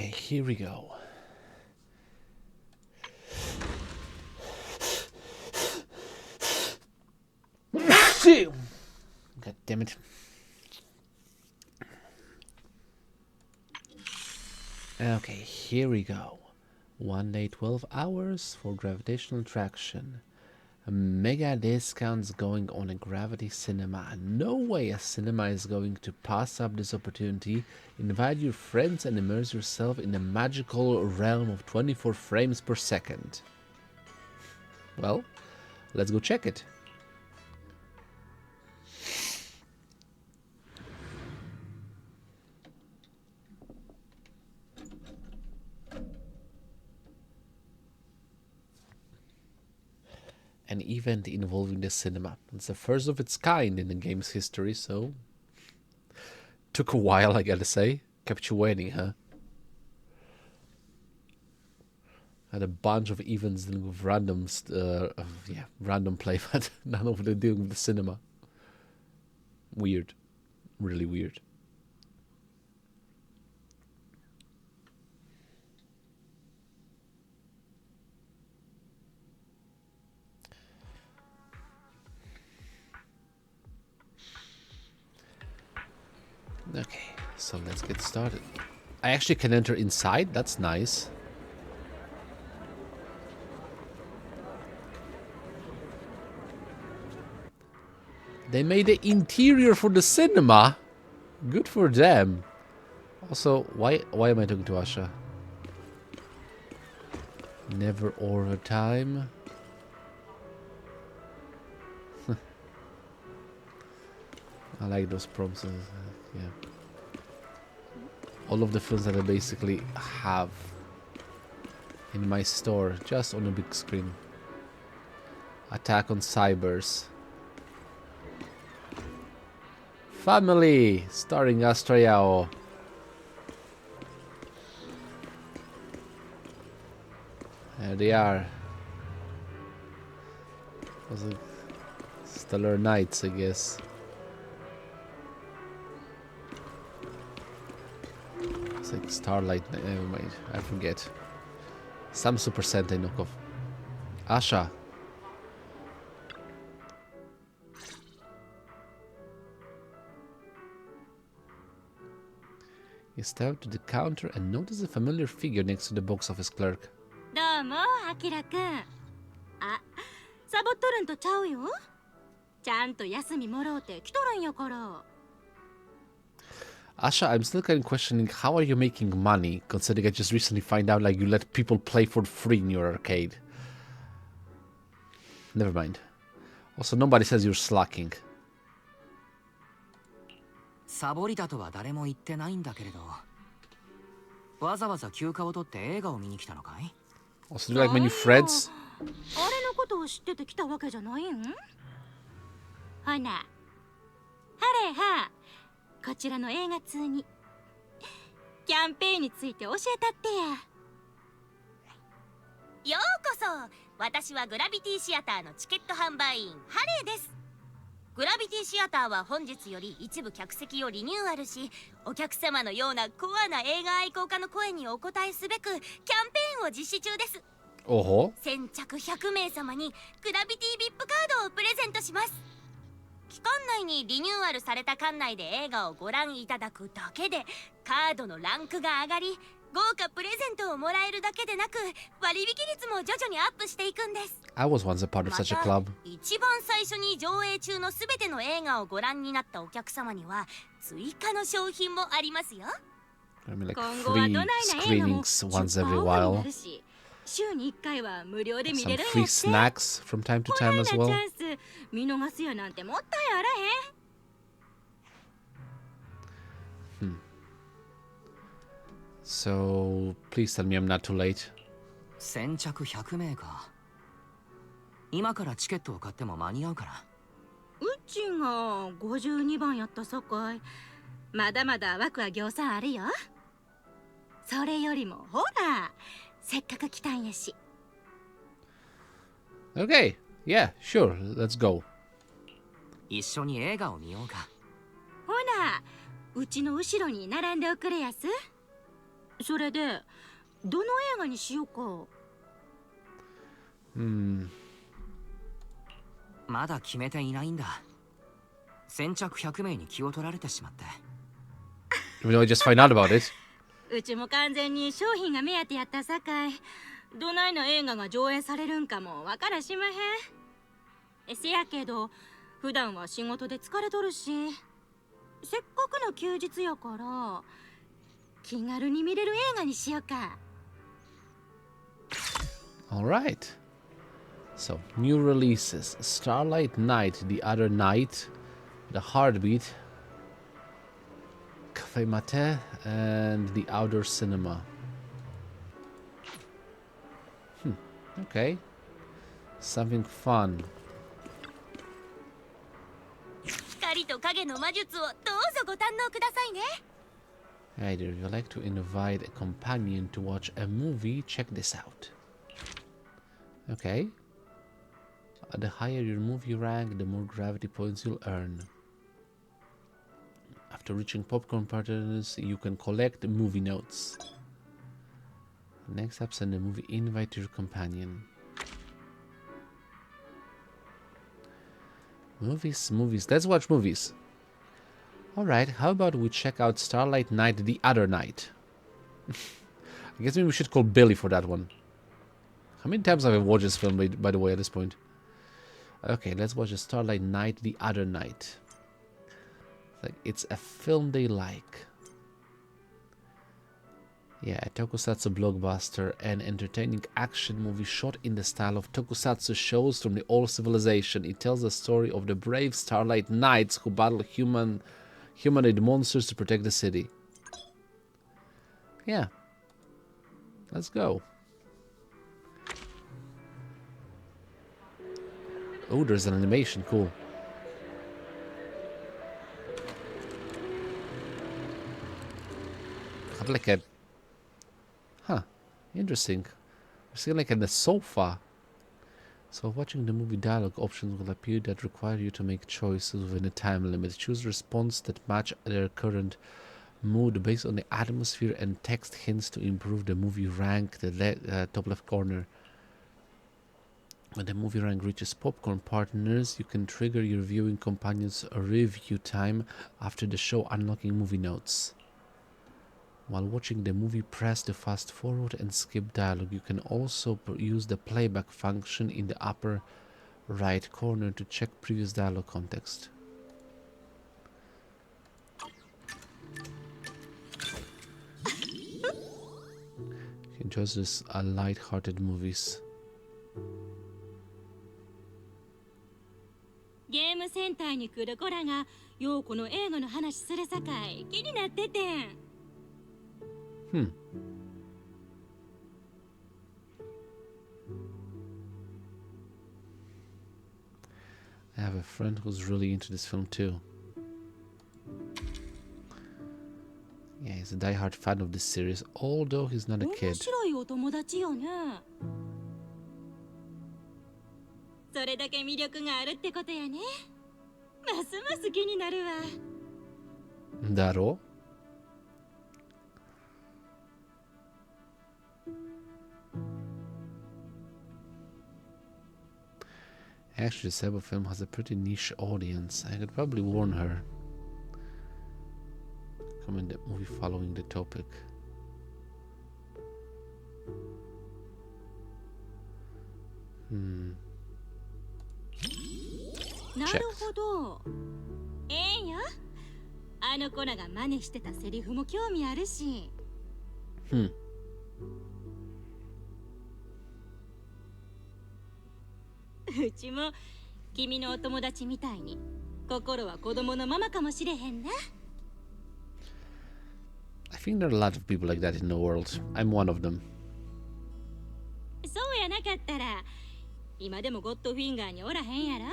Okay, here we go. God damn it. Okay, here we go. 1 day, 12 hours for gravitational attraction. A mega discounts going on a Gravity Cinema. No way a cinema is going to pass up this opportunity. Invite your friends and immerse yourself in the magical realm of 24 frames per second. Well, let's go check it. An event involving the cinema. It's the first of its kind in the game's history, so took a while, I gotta say. Kept you waiting, huh? Had a bunch of events dealing with random play, but none of them dealing with the cinema. Weird. Really weird. Okay, so let's get started. I actually can enter inside, that's nice. They made the interior for the cinema. Good for them. Also, why am I talking to Asha? Never order time. I like those prompts. Yeah. All of the films that I basically have in my store, just on a big screen. Attack on Cybers. Family, starring Astrayao. There they are. Was it Stellar Knights, I guess. It's like Starlight. Never mind, I forget. Some Super Sentai knockoff. Asha. You step to the counter and notice a familiar figure next to the box office clerk. Asha, I'm still kind of questioning how are you making money, considering I just recently find out like you let people play for free in your arcade. Never mind. Also, nobody says you're slacking. サボりだとは誰も言ってないんだけれど、わざわざ休暇を取って映画を見に来たのかい? Also, do you like many friends? あれのことを知ってて来たわけじゃないん? ほな、はれは、こちらの映画通にキャンペーンについて教えたってや。ようこそ。私はグラビティシアターのチケット販売員ハレーです。グラビティシアターは本日より一部客席をリニューアルし、お客様のようなコアな映画愛好家の声にお応えすべくキャンペーンを実施中です。おほ。先着100名様にグラビティ VIP カードをプレゼントします。期間内にリニューアルされた館内で映画をご覧いただくだけでカードのランクが上がり、豪華プレゼントをもらえるだけでなく割引率も徐々にアップしていくんです。I was once a part of such a club. 一番最初に上映中のすべての映画をご覧になったお客様には追加の商品もありますよ。I mean, like free screenings once every while. 週に1回は無料で見れるんやって。 Some free snacks from time to time as well. チャンス見逃すやなんてもったいあらへん。So, please tell me I'm not too late. 先着100名か。今からチケットを買っても間に合うかな。うちが52番やったさかい。まだまだ枠はぎょうさんあるよ。それよりもほら、せっかく来たんやし。Okay, yeah, sure, let's go. 一緒に映画を見ようか。ほら、うちの後ろに並んでおくれやす。それでどの映画にしようか。まだ決めていないんだ。先着100名に気を取られてしまって。We don't just find out about it. うちも完全に商品が目当てやったさかい、どないの映画が上映されるんかもわからしまへん。せやけど普段は仕事で疲れとるし、せっかくの休日やから気軽に見れる映画にしようか。 Alright. So, new releases. Starlight Night, The Other Night, The Heartbeat, Cafe Mate, and The Outer Cinema. Okay. Something fun. 光と影の魔術をどうぞご堪能くださいね。 Either you like to invite a companion to watch a movie, check this out. Okay. The higher your movie rank, the more gravity points you'll earn. After reaching popcorn partners, you can collect movie notes. Next up, send a movie invite to your companion. Movies. Let's watch movies. Alright, how about we check out Starlight Night the Other Night? I guess maybe we should call Billy for that one. How many times have I watched this film, by the way, at this point? Okay, let's watch Starlight Night the Other Night. It's a film they like. Yeah, a tokusatsu blockbuster, an entertaining action movie shot in the style of tokusatsu shows from the old civilization. It tells the story of the brave Starlight Knights who battle humanoid monsters to protect the city. Yeah. Let's go. Oh, there's an animation. Cool. Got like a... Huh. Interesting. I see like in the sofa. So watching the movie, dialogue options will appear that require you to make choices within a time limit. Choose response that match their current mood based on the atmosphere and text hints to improve the movie rank. The top left corner. When the movie rank reaches popcorn partners, you can trigger your viewing companion's review time after the show, unlocking movie notes. While watching the movie, press the fast forward and skip dialogue. You can also use the playback function in the upper right corner to check previous dialogue context. He enjoys this light-hearted movies. ゲームセンターに来る子らがようこの映画の話するさかい気になっててん。I have a friend who's really into this film too. Yeah, he's a die-hard fan of this series, although he's not a 面 kid. 白いお友達よね。それだけ魅力があるってことやね。ますます気になるわ。だろ? Actually, the Sebo film has a pretty niche audience. I could probably warn her. Comment the movie following the topic. なるほど。ええんや。あの子らが真似してたセリフも興味あるし。うちも君のお友達みたいに心は子供のままかもしれへんな。I think there are a lot of people like that in the world. I'm one of them. そうやなかったら今でもゴッドフィンガーにおらへんやろ。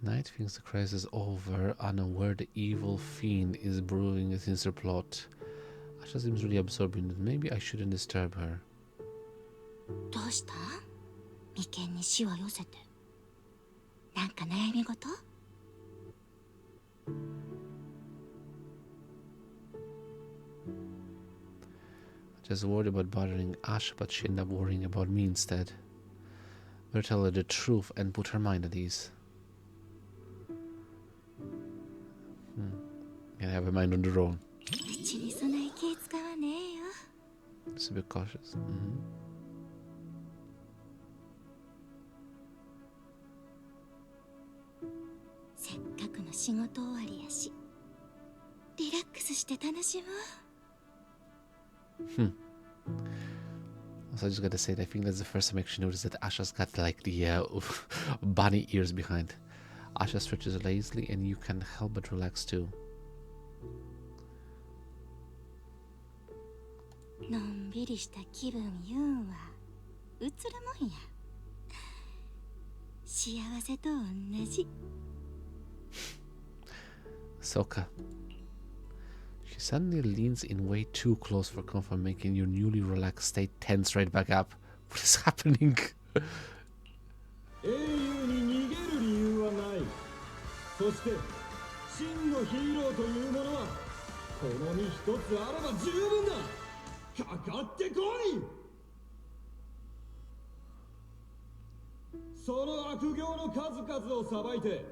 Tonight thinks the crisis is over, unaware the evil fiend is brewing a sinister plot. Asha seems really absorbed in it. Maybe I shouldn't disturb her. どうした？眉間にしわ寄せて。なんか悩み事？ Just worried about bothering Asha, but she ended up worrying about me instead. Better tell her the truth and put her mind at ease. Gotta have her mind on the road. うちにそない気使わねえよ。 Just a bit cautious. せっかくの仕事終わりやし、リラックスして楽しもう。 Also, I just gotta say that I think that's the first time I actually noticed that Asha's got like the bunny ears behind. Asha stretches lazily and you can't help but relax too. のんびりした気分言うんはうつるもんや。幸せと同じ。 Soka. She suddenly leans in way too close for comfort, making your newly relaxed state tense right back up. What is happening? 英雄に逃げる理由はない。そして真のヒーローというものはこの身一つあれば十分だ。かかってこい。その悪行の数々を裁いて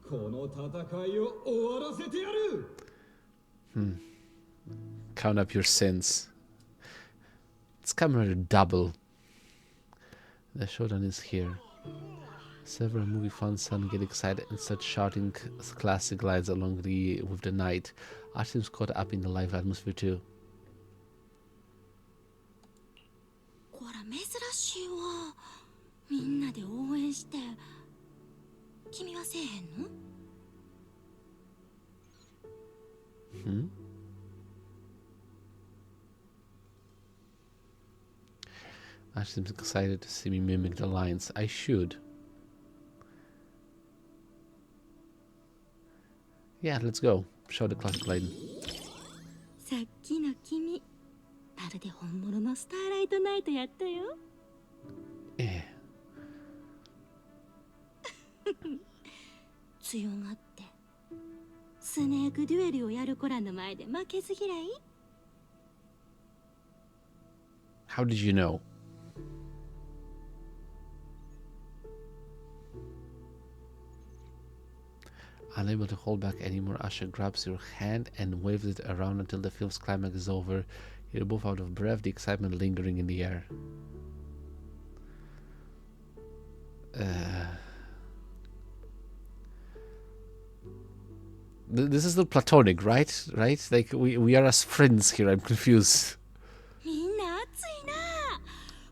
この戦いを終わらせてやる。Count up your sins. It's coming to double. The showdown is here. Several movie fans suddenly get excited and start shouting classic lines along with the night. Ash seems caught up in the live atmosphere too. こら珍しいわ。みんなで応援して。君はせえへんの？ Ash seems excited to see me mimic the lines. I should. Yeah, let's go. Show the classic line. さっきの君、まるで本物のスターライトナイトやったよ。Eh. 強がってスネークデュエルをやる子らの前で負けず嫌い？ How did you know? Unable to hold back anymore, Asha grabs your hand and waves it around until the film's climax is over. You're both out of breath, the excitement lingering in the air. This is not platonic, right? Right? Like we are as friends here. I'm confused. みんな熱いな。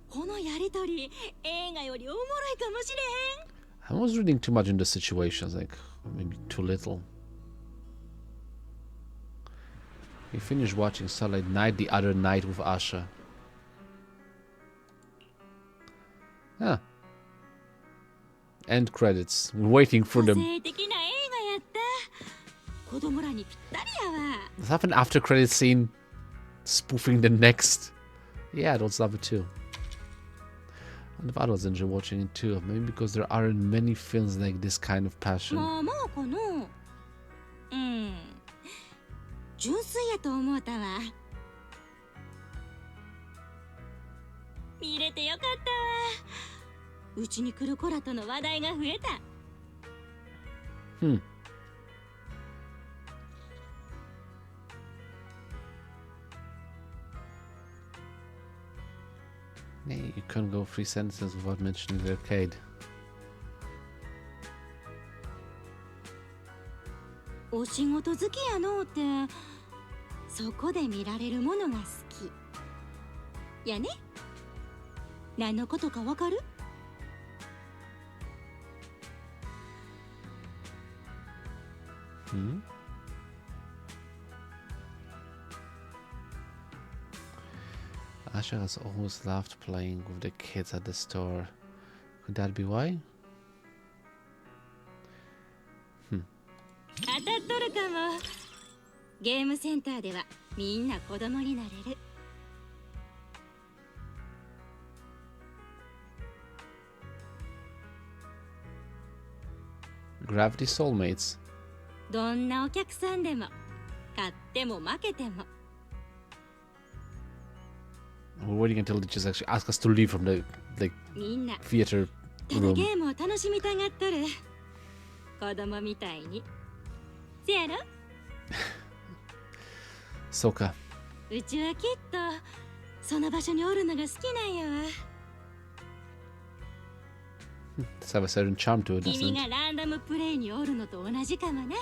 このやりとり、映画よりおもろいかもしれへん。 I was reading too much into situations, like maybe too little. We finished watching Starlight Night the other night with Asha. Ah. End credits. We're waiting for 個 them. 性的な映画やった。子供らにぴったりやわ。 Let's have an after credit scene spoofing the next. Yeah, adults love it too. And if adults enjoy watching it too, maybe because there aren't many films like this kind of passion. まあまあかな。純粋やと思うたわ。見れてよかったわ。うちに来る子らとの話題が増えた。Hey, you can't go 3 sentences without mentioning the arcade. お仕事好きやのうて、そこで見られるものが好き。やね。何のことかわかる？ Asha has always loved playing with the kids at the store. Could that be why? 当たっとるかも。ゲームセンターではみんな子供になれる。Gravity Soulmates. どんなお客さんでも勝っても負けても We're waiting until they just actually ask us to leave from the theater ただ room. ゲームを楽しみたがっとる子供みたいにせやろ So ka. うちはきっとその場所におるのが好きなんやわ Does have a certain charm to it, 君 doesn't が it? ランダムプレイにおるのと同じかもな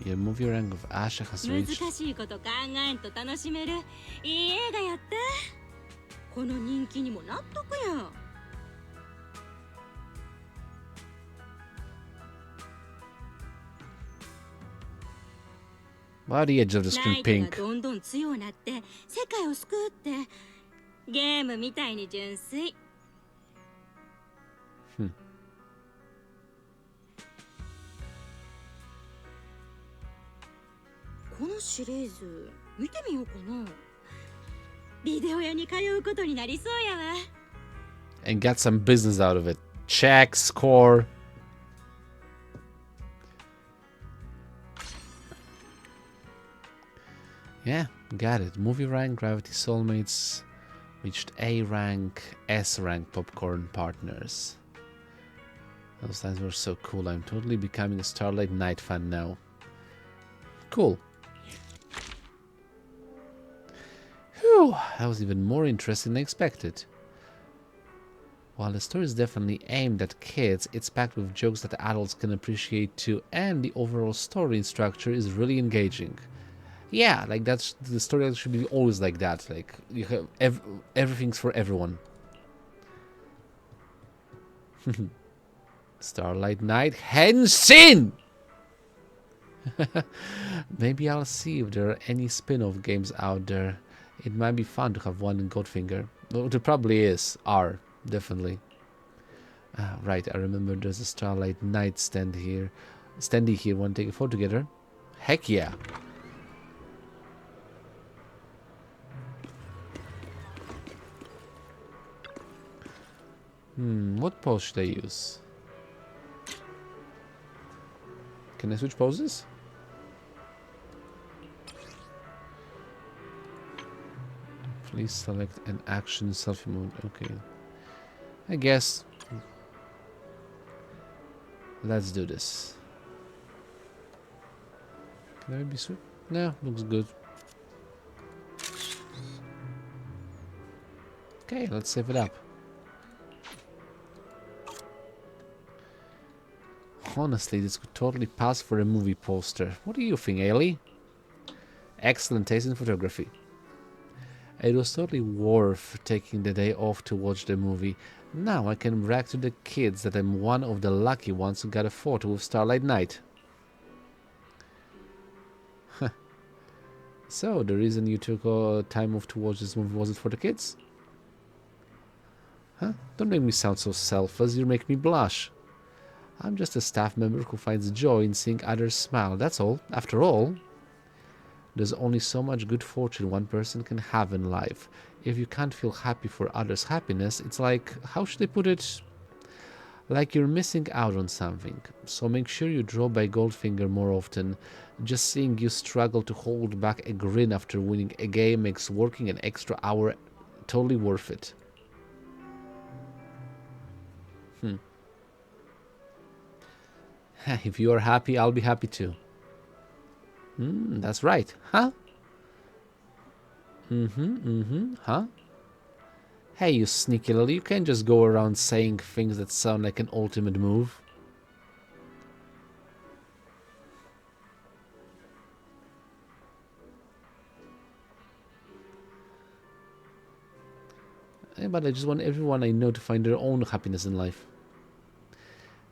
Your movie rank of Asha has 難 reached. しいこと考えんと楽しめるいい映画やったこの人気にも納得や Why are the edge of the ナ screen イトが pink? どんどん強くなって世界を救うってゲームみたいに純粋 このシリーズ見てみようかなビデオ屋に通うことになりそうやわ And get some business out of it. Check, score. Yeah, got it. Movie rank, Gravity Soulmates reached A rank, S rank, Popcorn Partners. Those times were so cool. I'm totally becoming a Starlight Night fan now. Cool. Whew, that was even more interesting than expected. While the story is definitely aimed at kids, it's packed with jokes that adults can appreciate too, and the overall story structure is really engaging. Yeah, like that's the story should be always like that. Like you have everything's for everyone. Starlight Night Henshin! Maybe I'll see if there are any spin-off games out there. It might be fun to have one in Goldfinger. Well, there probably is. Definitely. Right, I remember there's a Starlight Night standee here. Want to take a photo together? Heck yeah. What pose should I use? Can I switch poses? Please select an action selfie mode. Okay. I guess. Let's do this. Can I be switch? No, looks good. Okay, let's save it up. Honestly, this could totally pass for a movie poster. What do you think, Ailey? Excellent taste in photography. It was totally worth taking the day off to watch the movie. Now I can brag to the kids that I'm one of the lucky ones who got a photo with Starlight Night. So, the reason you took time off to watch this movie, was it for the kids? Huh? Don't make me sound so selfless, you make me blush. I'm just a staff member who finds joy in seeing others smile, that's all. After all, there's only so much good fortune one person can have in life. If you can't feel happy for others' happiness, it's like, how should I put it? Like you're missing out on something. So make sure you draw by Goldfinger more often. Just seeing you struggle to hold back a grin after winning a game makes working an extra hour totally worth it. If you are happy, I'll be happy too. That's right, huh? Huh? Hey, you sneaky little, you can't just go around saying things that sound like an ultimate move. But I just want everyone I know to find their own happiness in life.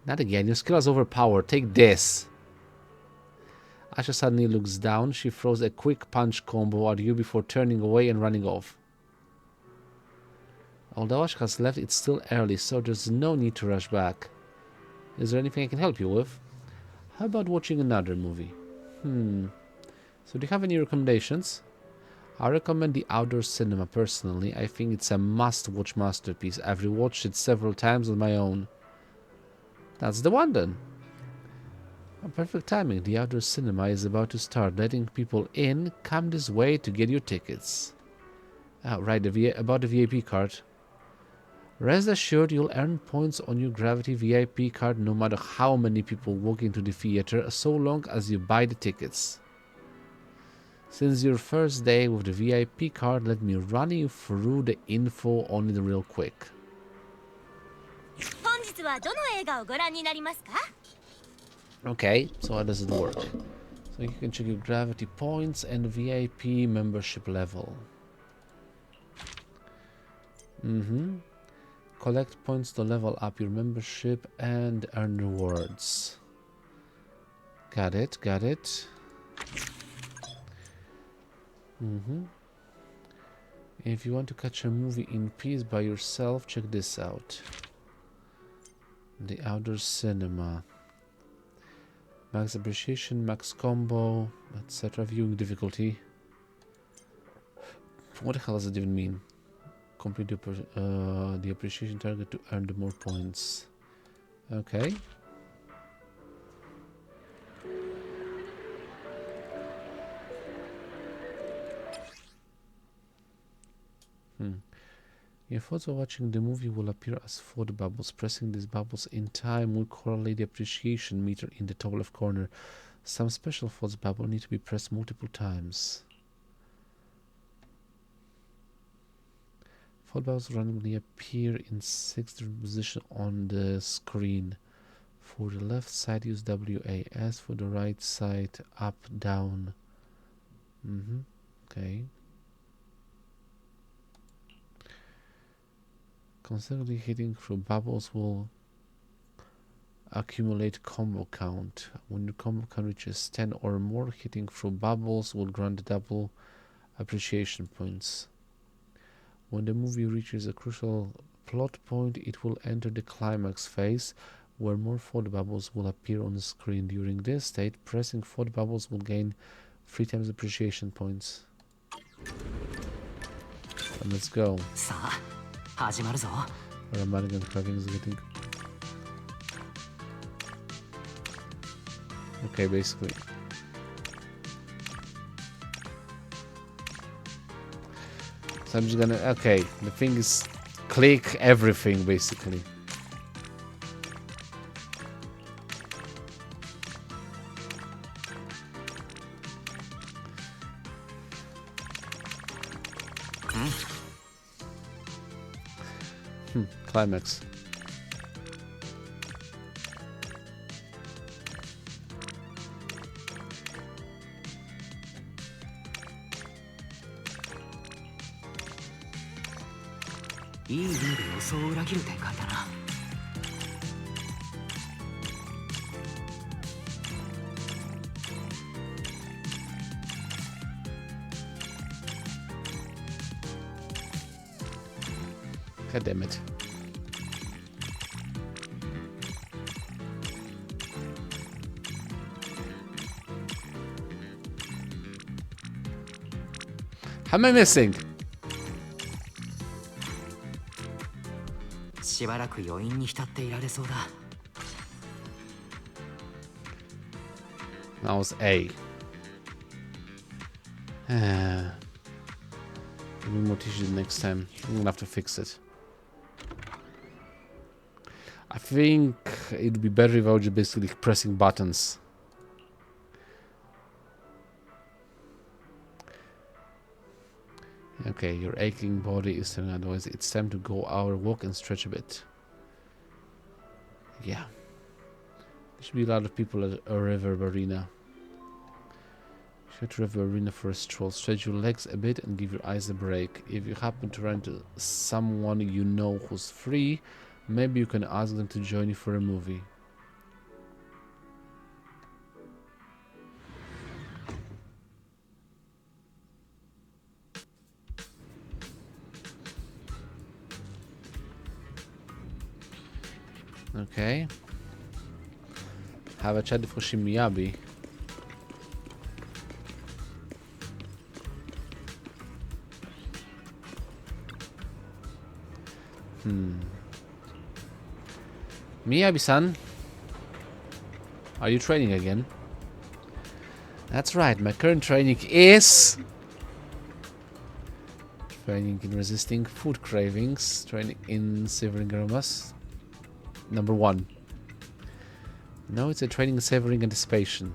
Not again, your skill is overpowered. Take this. Asha suddenly looks down. She throws a quick punch combo at you before turning away and running off. Although Asha has left, it's still early, so there's no need to rush back. Is there anything I can help you with? How about watching another movie? So do you have any recommendations? I recommend the outdoor cinema personally. I think it's a must-watch masterpiece. I've rewatched it several times on my own. That's the one then. Perfect timing. The outdoor cinema is about to start. Letting people in. Come this way to get your tickets. Right, about the VIP card. Rest assured you'll earn points on your Gravity VIP card no matter how many people walk into the theater, so long as you buy the tickets. Since your first day with the VIP card, let me run you through the info on it real quick. 本日はどの映画をご覧になりますか? Okay, so how does it work? So you can check your Gravity points and VIP membership level. Collect points to level up your membership and earn rewards. Got it, got it. If you want to catch a movie in peace by yourself, check this out. The outdoor cinema. Max appreciation, max combo, etc. Viewing difficulty. What the hell does it even mean? Complete the appreciation target to earn the more points. Okay. Your thoughts of watching the movie will appear as thought bubbles. Pressing these bubbles in time will correlate the appreciation meter in the top left corner. Some special thoughts bubble need to be pressed multiple times. Thought bubbles randomly appear in 6th position on the screen. For the left side, use WAS. For the right side, up, down. Okay. Constantly hitting through bubbles will accumulate combo count. When your combo count reaches 10 or more, hitting through bubbles will grant double appreciation points. When the movie reaches a crucial plot point, it will enter the climax phase, where more thought bubbles will appear on the screen. During this state, pressing thought bubbles will gain 3 times appreciation points. And let's go. Ramadan craving is getting... Okay, basically. So I'm just gonna... Okay, the thing is... Click everything, basically. Climax. God damn it. How am I missing? しばらく余韻に浸っていられそうだ。That was A. Give me more tissues next time. I'm gonna have to fix it. I think it would be better if I was just basically pressing buttons. Okay, your aching body is telling otherwise. It's time to go out, walk and stretch a bit. Yeah. There should be a lot of people at a river arena. Head to river arena for a stroll. Stretch your legs a bit and give your eyes a break. If you happen to run into someone you know who's free, maybe you can ask them to join you for a movie. Okay. Have a chat with Miyabi. Miyabi-san, are you training again? That's right, my current training is... training in resisting food cravings, training in savoring aromas. Number 1. No, it's a training in savoring anticipation.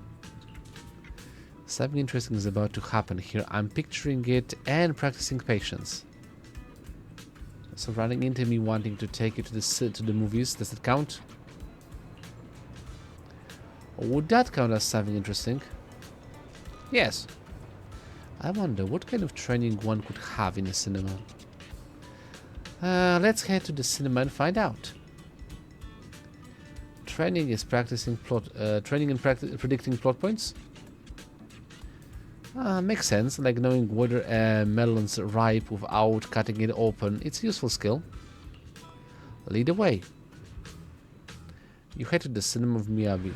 Something interesting is about to happen here. I'm picturing it and practicing patience. So running into me wanting to take you to the movies, does it count? Would that count as something interesting? Yes. I wonder what kind of training one could have in a cinema. Let's head to the cinema and find out. Training is practicing training and predicting plot points. Makes sense, like knowing whether a melon's ripe without cutting it open. It's a useful skill. Lead the way. You head to the cinema of Miyabi.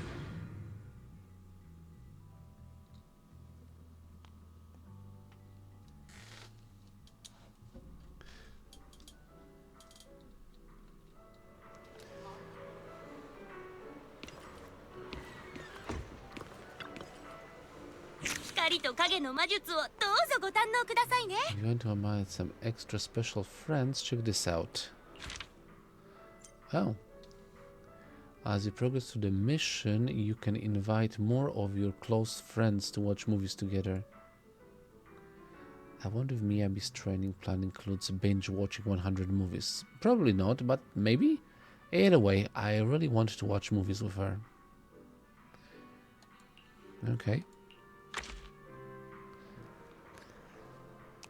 You want to invite some extra special friends? Check this out. Oh. As you progress through the mission, you can invite more of your close friends to watch movies together. I wonder if Miyabi's training plan includes binge watching 100 movies. Probably not, but maybe? Either way, I really want to watch movies with her. Okay.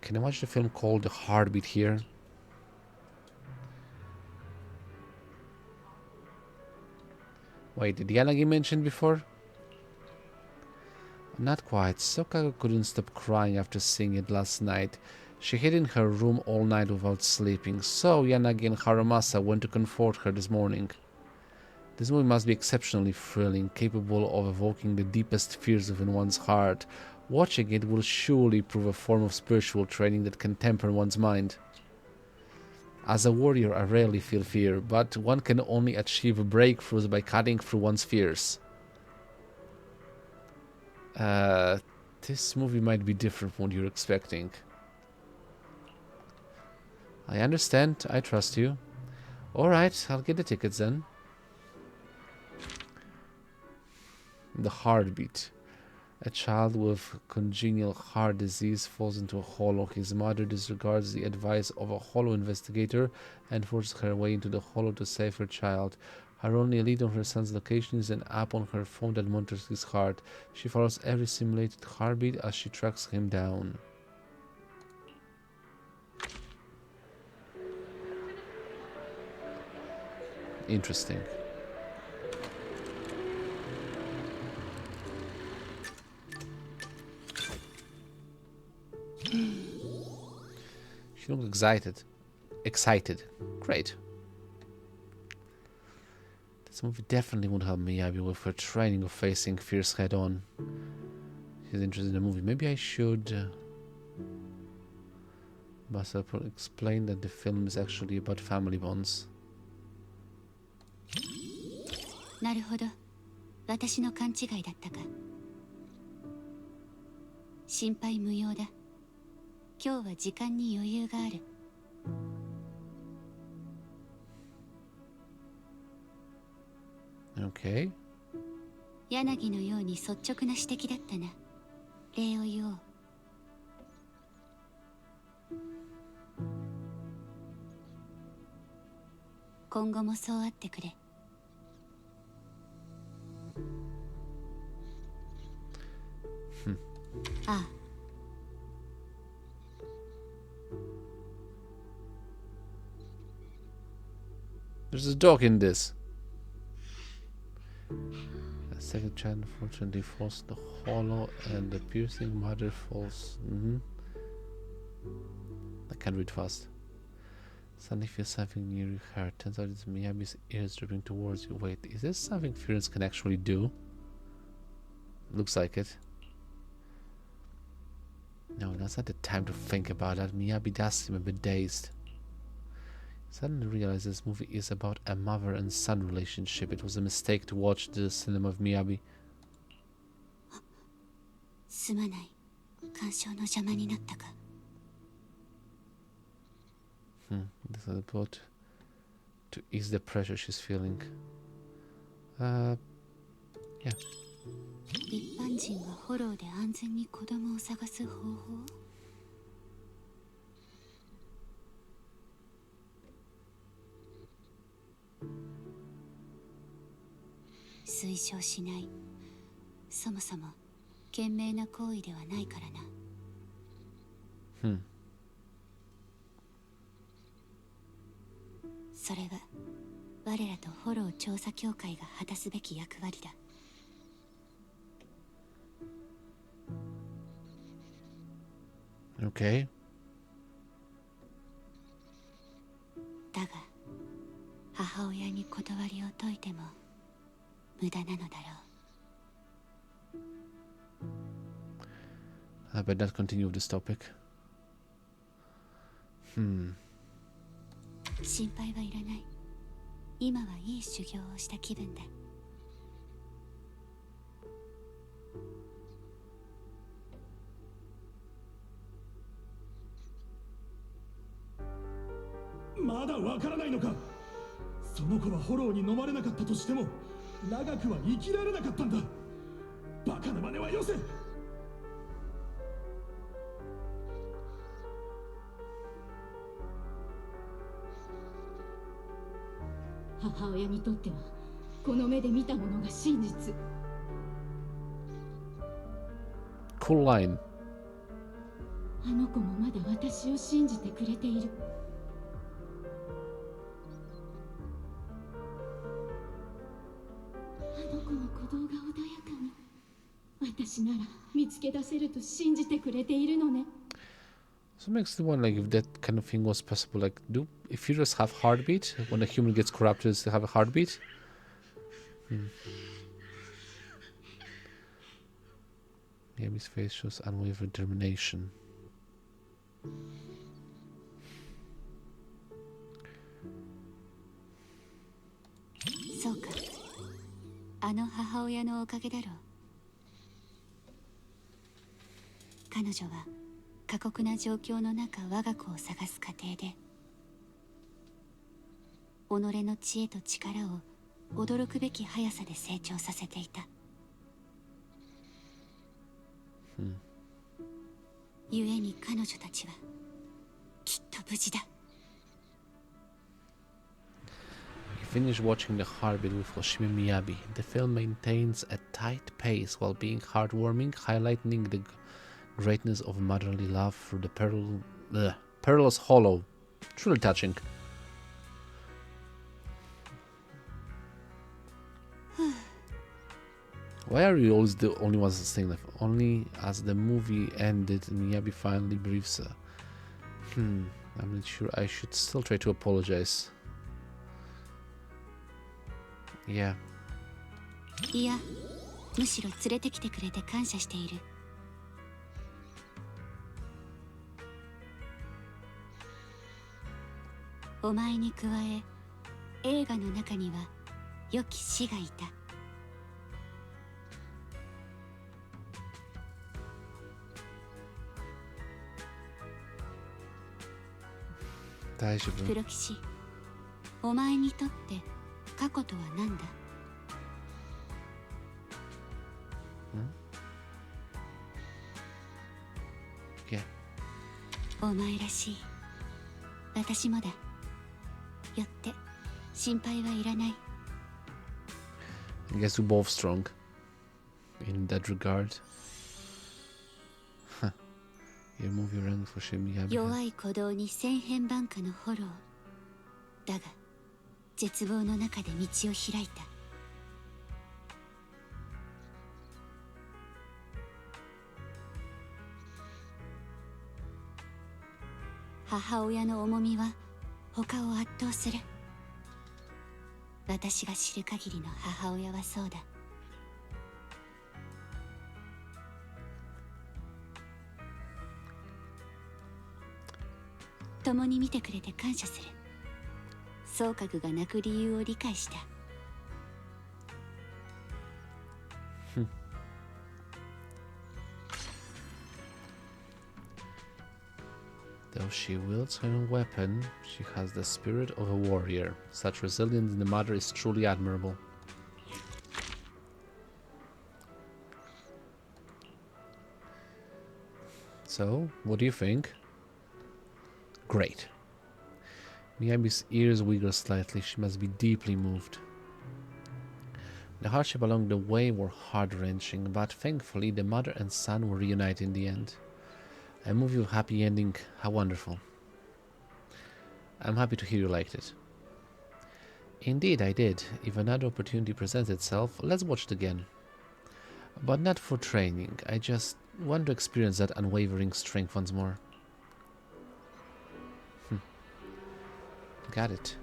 Can I watch the film called The Heartbeat here? Wait, did Yanagi mention before? Not quite. Sokago couldn't stop crying after seeing it last night. She hid in her room all night without sleeping, so Yanagi and Haramasa went to comfort her this morning. This movie must be exceptionally thrilling, capable of evoking the deepest fears within one's heart. Watching it will surely prove a form of spiritual training that can temper one's mind. As a warrior, I rarely feel fear, but one can only achieve breakthroughs by cutting through one's fears. This movie might be different from what you're expecting. I understand. I trust you. Alright, I'll get the tickets then. The Heartbeat. A child with congenital heart disease falls into a hollow. His mother disregards the advice of a hollow investigator and forces her way into the hollow to save her child. Her only lead on her son's location is an app on her phone that monitors his heart. She follows every simulated heartbeat as she tracks him down. Interesting. She looks excited. Great. This movie definitely would help Miyabi with her training of facing fears head on. She's interested in the movie. Maybe I should... Basa explain that the film is actually about family bonds. なるほど。私の勘違いだったか。心配無用だ。今日は時間に余裕がある。Okay. 柳のように率直な指摘だったな。礼を言おう。今後もそうあってくれ。ああ。There's a dog in this. A second child unfortunately falls in the hollow and the piercing mother falls. I can't read fast. Suddenly feels something near your heart. Turns out it's Miyabi's ears dripping towards you. Wait, is this something feelings can actually do? Looks like it. No, that's not the time to think about that. Miyabi does seem a bit dazed. Suddenly realized this movie is about a mother and son relationship. It was a mistake to watch the cinema of Miyabi. すまない。鑑賞の邪魔になったか。This is about to ease the pressure she's feeling. Yeah. 一般人がフォローで安全に子供を探す方法？推奨しない。そもそも賢明な行為ではないからな。それは我らとフォロー調査協会が果たすべき役割だ。Okay. だが母親に断りを解いても無駄なのだろう。I better not continue with this topic. 心配はいらない。今はいい修行をした気分だ。まだわからないのか。その子はフォローに飲まれなかったとしても長くは生きられなかったんだ。バカな真似はよせ。母親にとってはこの目で見たものが真実。 Cool line. あの子もまだ私を信じてくれている。あの子の鼓動が穏やかに、私なら見つけ出せると信じてくれているのね。 So it makes me wonder, like, if that kind of thing was possible. Like, do fetus have heartbeat? When a human gets corrupted, does it have a heartbeat? Miyabi's face shows unwavering determination. そうか。あの母親のおかげだろう。彼女は過酷な状況の中我が子を探す過程で己の知恵と力を驚くべき速さで成長させていた。故に彼女たちはきっと無事だ。Finish watching The Heartbeat with Hoshimi Miyabi. The film maintains a tight pace while being heartwarming, highlighting the greatness of motherly love through the perilous hollow. Truly touching. Why are you always the only ones saying that? Only as the movie ended, Miyabi finally breathes. I'm not sure. I should still try to apologize. Yeah. いや、むしろ連れてきてくれて感謝している。お前に加え、映画の中には良き死がいた。大丈夫。黒騎士、お前にとって過去とは何だ？お前らしい。私もだ。よって心配はいらない。I guess we're both strong in that regard. You move your rank for Miyabi. 弱い鼓動に千変万化のフォロー。だが絶望の中で道を開いた。母親の重みは他を圧倒する。私が知る限りの母親はそうだ。共に見てくれて感謝する。総閣が泣く理由を理解した。Though she wields her own weapon, she has the spirit of a warrior. Such resilience in the mother is truly admirable. So, what do you think? Great. Miyabi's ears wiggle slightly. She must be deeply moved. The hardship along the way were heart-wrenching, but thankfully the mother and son were reunited in the end. A movie with happy ending, how wonderful. I'm happy to hear you liked it. Indeed I did. If another opportunity presents itself, let's watch it again. But not for training, I just want to experience that unwavering strength once more. Got it.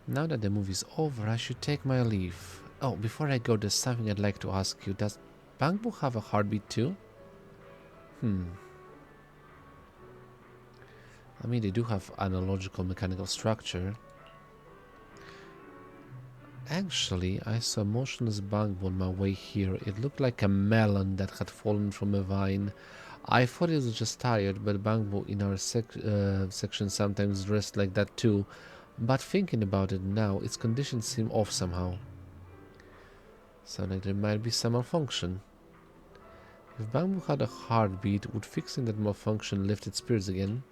Now that the movie's over, I should take my leave. Oh, before I go, there's something I'd like to ask you. Does Bangbu have a heartbeat too? I mean, they do have analogical mechanical structure. Actually, I saw a motionless Bangbu on my way here. It looked like a melon that had fallen from a vine. I thought it was just tired, but Bangbu in our section sometimes dressed like that too. But thinking about it now, its conditions seem off somehow. Sound like there might be some malfunction. If Bangbu had a heartbeat, would fixing that malfunction lift its spirits again?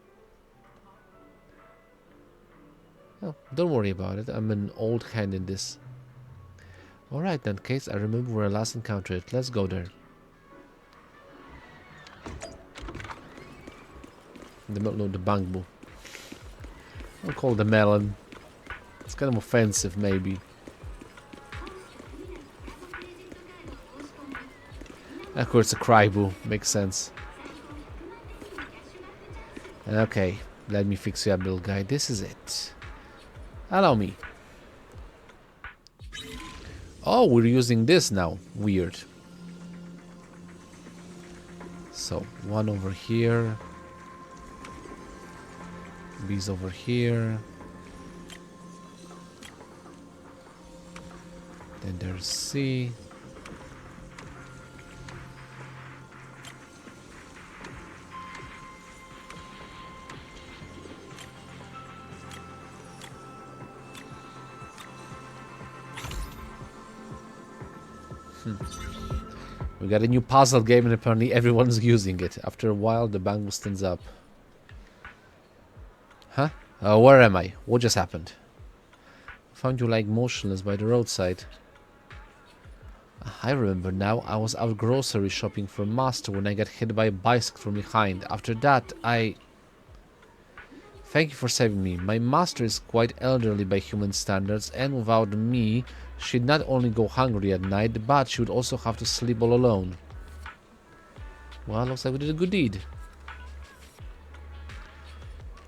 Oh, don't worry about it, I'm an old hand in this. Alright, in that case, I remember where I last encountered it. Let's go there. The Bangbu. I'll call it the melon. It's kind of offensive, maybe. Of course, a Crybu. Makes sense. Okay, let me fix you up, little guy. This is it. Allow me. Oh, we're using this now. Weird. So, one over here. B's over here. Then there's C. We got a new puzzle game and apparently everyone's using it. After a while the Bangbu stands up. Huh? Where am I? What just happened? Found you like motionless by the roadside. I remember now. I was out grocery shopping for Master when I got hit by a bicycle from behind. After that, Thank you for saving me. My master is quite elderly by human standards, and without me, she'd not only go hungry at night, but she would also have to sleep all alone. Well, looks like we did a good deed.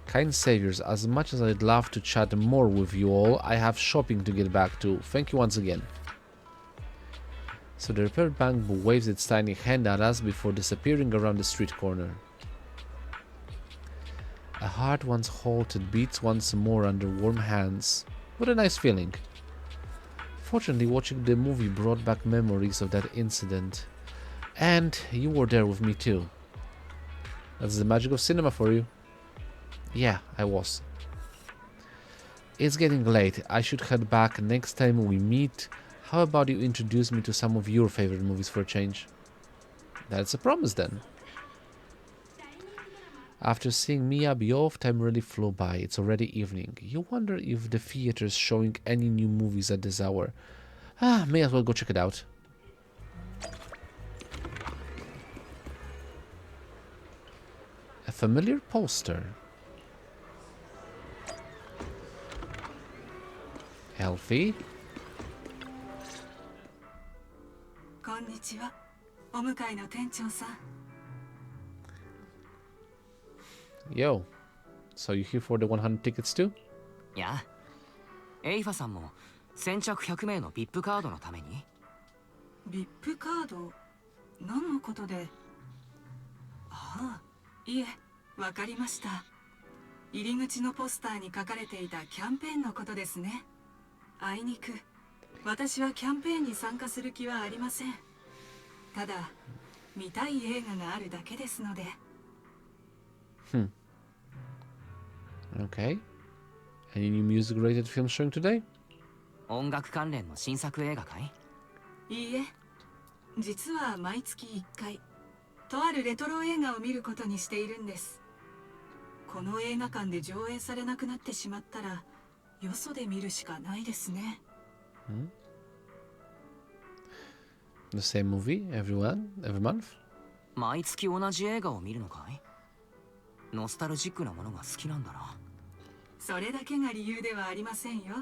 Kind saviors, as much as I'd love to chat more with you all, I have shopping to get back to. Thank you once again. So the repaired Bangbu waves its tiny hand at us before disappearing around the street corner. A heart once halted beats once more under warm hands. What a nice feeling. Fortunately, watching the movie brought back memories of that incident. And you were there with me too. That's the magic of cinema for you. Yeah, I was. It's getting late. I should head back next time we meet. How about you introduce me to some of your favorite movies for a change? That's a promise then. After seeing Miyabi off, time really flew by. It's already evening. You wonder if the theater's showing any new movies at this hour. May as well go check it out. A familiar poster. Healthy. Konnichiwa. お迎えの店長さん。 Yo, so you here for the 100 tickets too? いや、エイファさんも先着100名の VIP カードのために VIP カード何のことで。ああ、いえ、わかりました。入り口のポスターに書かれていたキャンペーンのことですね。あいにく私はキャンペーンに参加する気はありません。ただ見たい映画があるだけですので。Okay. Any new music-related films showing today? 音楽関連の新作映画かい？いいえ、実は毎月1回とあるレトロ映画を見ることにしているんです。この映画館で上映されなくなってしまったらよそで見るしかないですね。The same movie every month? 毎月同じ映画を見るのかい？ノスタルジックなものが好きなんだな。それだけが理由ではありませんよ。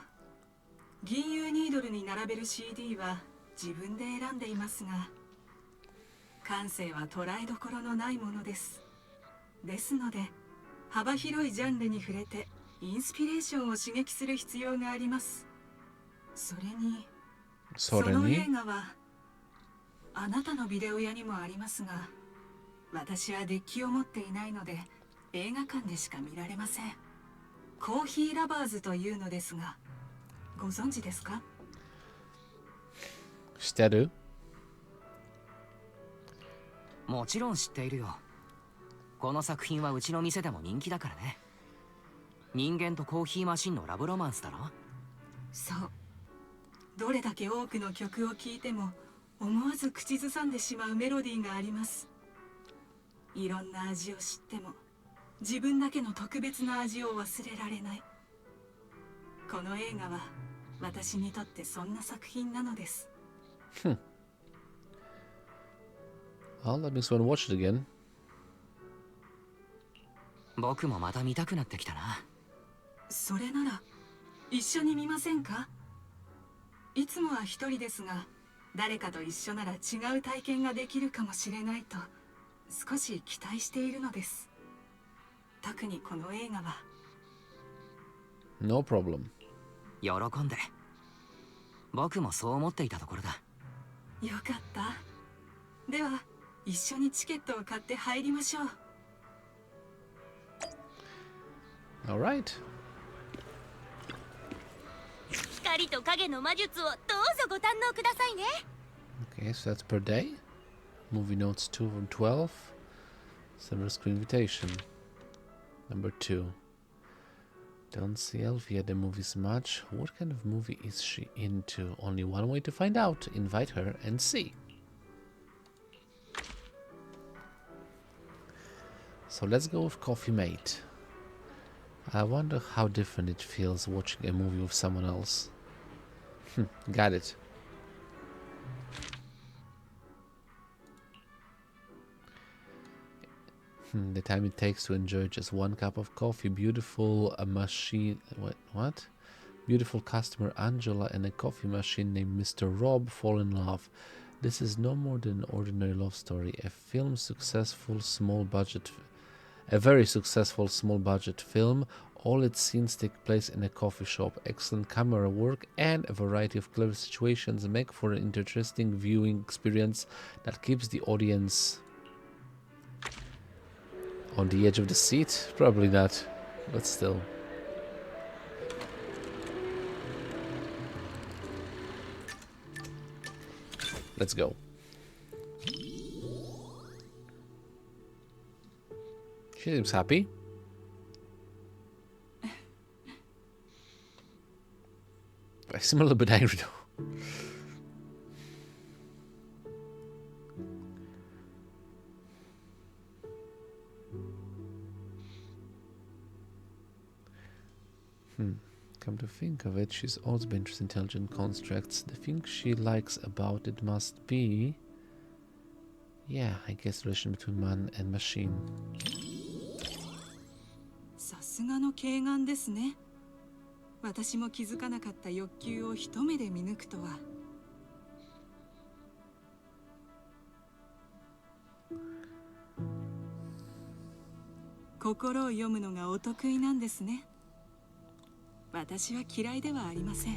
銀融ニードルに並べる CD は自分で選んでいますが、感性は捉えどころのないものです。ですので幅広いジャンルに触れてインスピレーションを刺激する必要があります。それにその映画はあなたのビデオ屋にもありますが、私はデッキを持っていないので映画館でしか見られません。コーヒーラバーズというのですが、ご存知ですか？知ってる？もちろん知っているよ。この作品はうちの店でも人気だからね。人間とコーヒーマシンのラブロマンスだろ？そう。どれだけ多くの曲を聴いても思わず口ずさんでしまうメロディーがあります。いろんな味を知っても自分だけの特別な味を忘れられない。この映画は私にとってそんな作品なのです。Well, that makes me want to watch it again. 僕もまた見たくなってきたな。それなら一緒に見ませんか？いつもは一人ですが、誰かと一緒なら違う体験ができるかもしれないと少し期待しているのです。特にこの映画は。 No problem. 喜んで。僕もそう思っていたところだ。よかった。では一緒にチケットを買って入りましょう。All right. 光と影の魔術をどうぞご堪能くださいね。 Okay, so that's per day. Movie notes 2 from 12. Summer Screen Invitation. Number 2. Don't see Elvia at the movies much. What kind of movie is she into? Only one way to find out. Invite her and see. So let's go with Coffee Mate. I wonder how different it feels watching a movie with someone else. Got it. The time it takes to enjoy just one cup of coffee. Beautiful machine. What? Beautiful customer Angela and a coffee machine named Mr. Rob fall in love. This is no more than an ordinary love story. A very successful small budget film. All its scenes take place in a coffee shop. Excellent camera work and a variety of clever situations make for an interesting viewing experience that keeps the audience on the edge of the seat. Probably not, but still. Let's go. She seems happy. I seem a little bit angry though. Come to think of it, she's always been interested in intelligent constructs. The thing she likes about it must be... Yeah, I guess the relation between man and machine. さすがの慧眼ですね。私も気づかなかった欲求を一目で見抜くとは。心を読むのがお得意なんですね。私は嫌いではありません。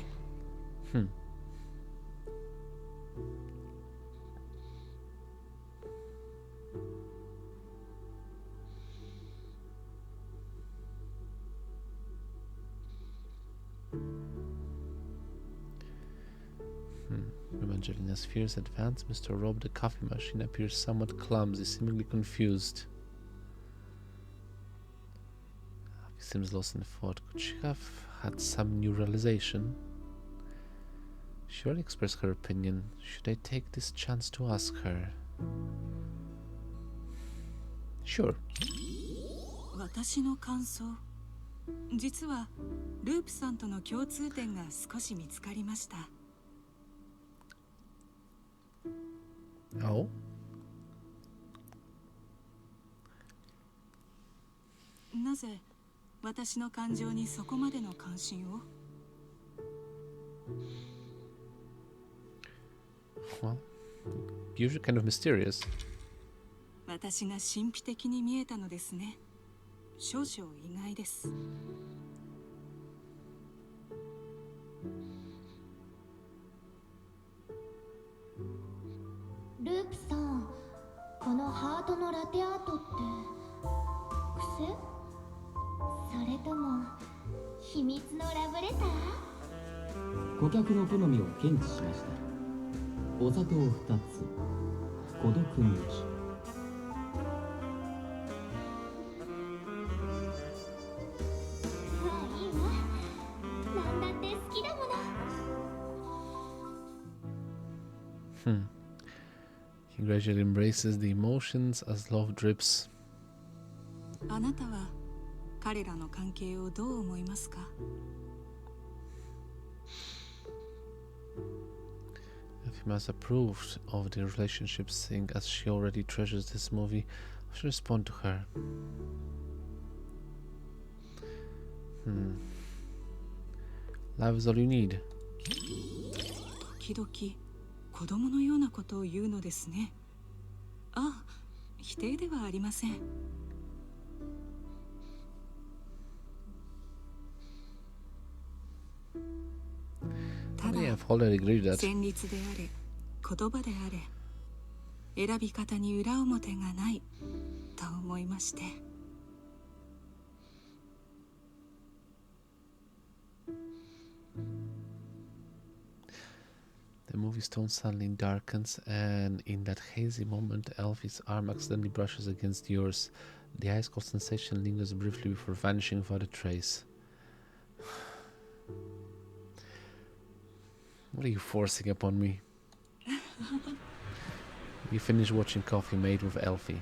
When Angelina's fears advance, Mr. Rob, the coffee machine, appears somewhat clumsy, seemingly confused. He seems lost in thought. Could she have had some new realization? She already expressed her opinion. Should I take this chance to ask her? Sure. 私の感想、実はループさんとの共通点が少し見つかりました。Oh? なぜ私の感情にそこまでの関心を？ Well, usually kind of mysterious. 私が神秘的に見えたのですね。少々意外です。ループさん、このハートのラテアートって癖？それとも秘密のラブレター？顧客の好みを検知しました。お砂糖2つ、孤独抜き。まあいいわ。なんだって好きだもの。He gradually embraces the emotions as love drips. あなたは彼らの関係をどう思いますか？ If he must approve of the relationship, seeing as she already treasures this movie, I should respond to her. Love is all you need. 時々子供のようなことを言うのですね。あ、否定ではありません。 ただ、 Yeah, I've already agreed with that. 旋律であれ、言葉であれ、選び方に裏表がないと思いまして。 The movie's tone suddenly darkens, and in that hazy moment, Elfie's arm accidentally brushes against yours. The ice cold sensation lingers briefly before vanishing without a trace. What are you forcing upon me? You finish watching Coffee Mate with Elfie.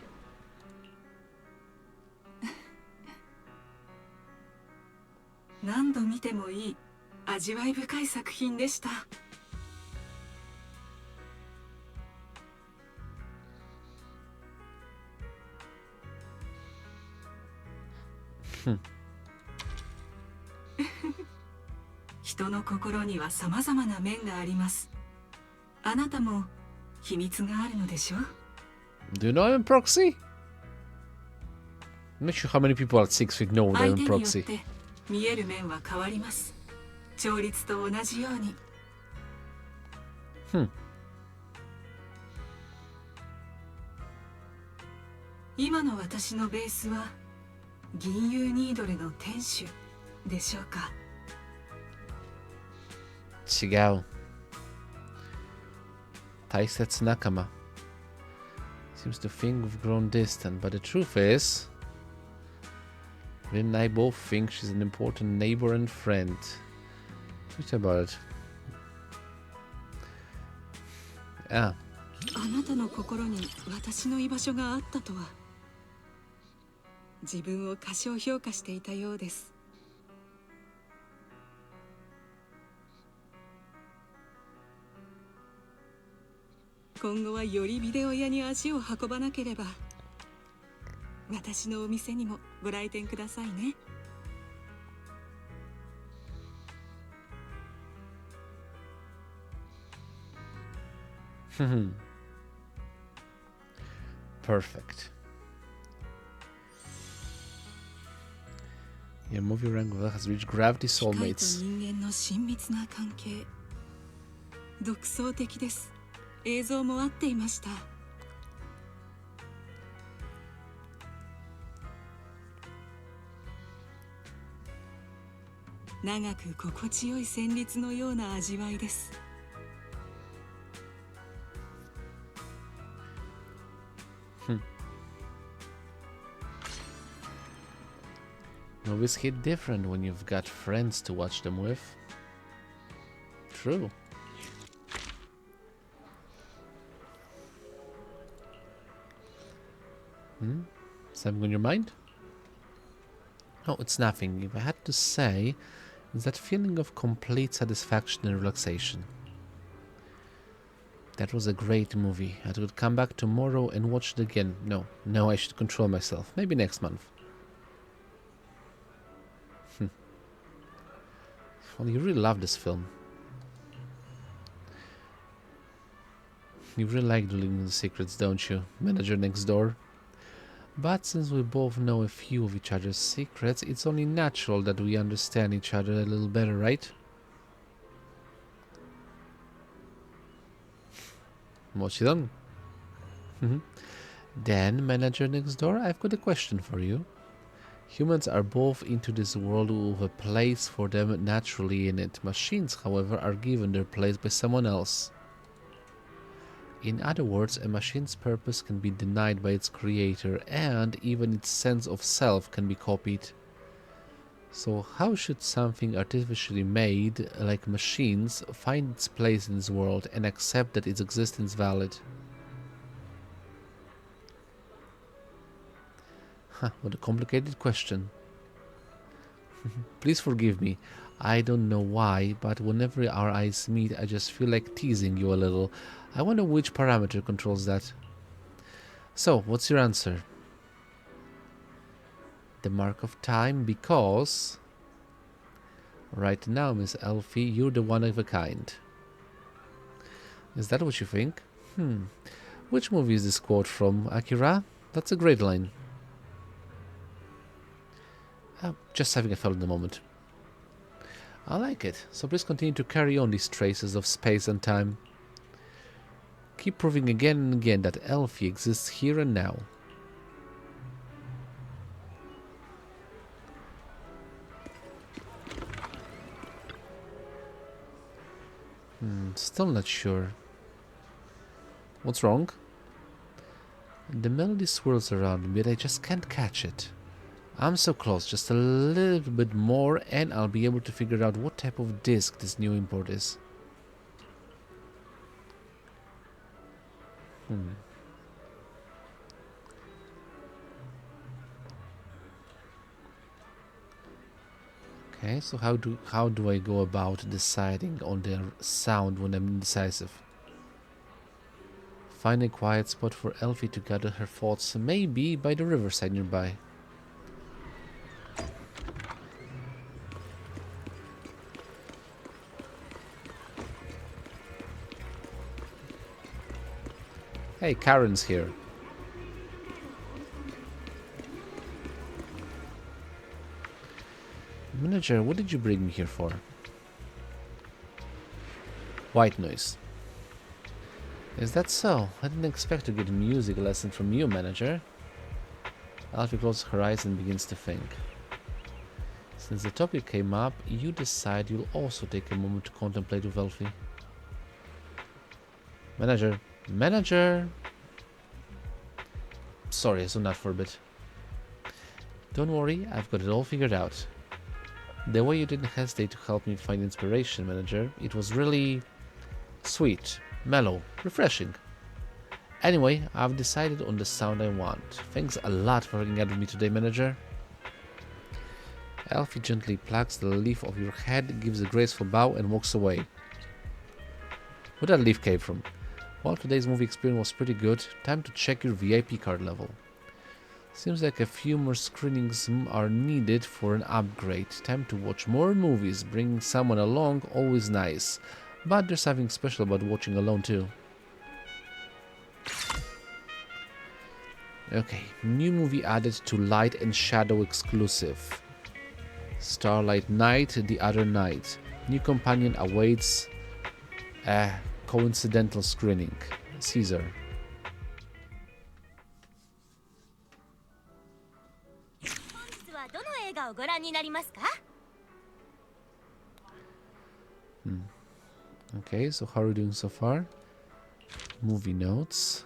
何度見てもいい味わい深い作品でした。 人の心には様々な面があります。あなたも秘密があるのでしょう？ Do you know I'm in proxy? I'm not sure how many people at 6 feet know that 相 I'm 手 in によっ proxy. て見える面は変わります。調律と同じように。今の私のベースは銀融ニードルの店主でしょうか？ Chigao. Taisetsu Nakama. Seems to think we've grown distant, but the truth is, Rin and I both think she's an important neighbor and friend. What about it? Ah. あなたの心に私の居場所があったとは。自分を過小評価していたようです。今後はよりビデオ屋に足を運ばなければ。私のお店にもご来店くださいね。Perfect. Yeah, movie Wrangler has reached Gravity 機械と Soulmates. 人間の親密な関係。独創的です。映像も合っていました。長く心地よい旋律のような味わいです。Movies hit different when you've got friends to watch them with. True. Something on your mind? No, it's nothing. If I had to say, it's that feeling of complete satisfaction and relaxation. That was a great movie. I could come back tomorrow and watch it again. No, I should control myself. Maybe next month. Well, you really love this film. You really like dealing with secrets, don't you? Manager next door. But since we both know a few of each other's secrets, it's only natural that we understand each other a little better, right? What's done? Then, manager next door, I've got a question for you. Humans are both into this world with a place for them naturally in it. Machines, however, are given their place by someone else. In other words, a machine's purpose can be denied by its creator, and even its sense of self can be copied. So how should something artificially made, like machines, find its place in this world and accept that its existence is valid? What a complicated question. Please forgive me. I don't know why, but whenever our eyes meet, I just feel like teasing you a little. I wonder which parameter controls that. So, what's your answer? The mark of time, because... Right now, Miss Elfie, you're the one of a kind. Is that what you think? Which movie is this quote from? Akira? That's a great line. Just having a thought in the moment. I like it, so please continue to carry on these traces of space and time. Keep proving again and again that Elfie exists here and now. Still not sure. What's wrong? The melody swirls around me, but I just can't catch it. I'm so close, just a little bit more and I'll be able to figure out what type of disc this new import is. Okay, so how do I go about deciding on the sound when I'm indecisive? Find a quiet spot for Elfie to gather her thoughts, maybe by the riverside nearby. Hey, Karen's here. Manager, what did you bring me here for? White noise. Is that so? I didn't expect to get a music lesson from you, manager. Alfie closes her eyes and begins to think. Since the topic came up, you decide you'll also take a moment to contemplate with Elfie. Manager. Manager! Sorry, I zoned out for a bit. Don't worry, I've got it all figured out. The way you didn't hesitate to help me find inspiration, manager, it was really sweet, mellow, refreshing. Anyway, I've decided on the sound I want. Thanks a lot for hanging out with me today, manager. Elfie gently plucks the leaf off your head, gives a graceful bow and walks away. Where that leaf came from? Well, today's movie experience was pretty good. Time to check your VIP card level. Seems like a few more screenings are needed for an upgrade. Time to watch more movies. Bringing someone along, always nice. But there's something special about watching alone too. Okay, new movie added to Light and Shadow exclusive. Starlight Night, The Other Night. New companion awaits a coincidental screening. Caesar. Okay, so how are we doing so far? Movie notes.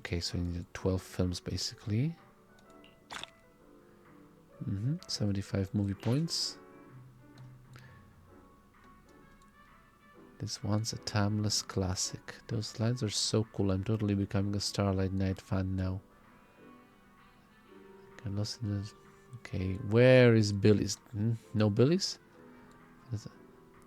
Okay, so we need 12 films basically. 75 movie points. This one's a timeless classic. Those lines are so cool. I'm totally becoming a Starlight Night fan now. Okay, lost in the... Okay, where is Billy's? No Billy's?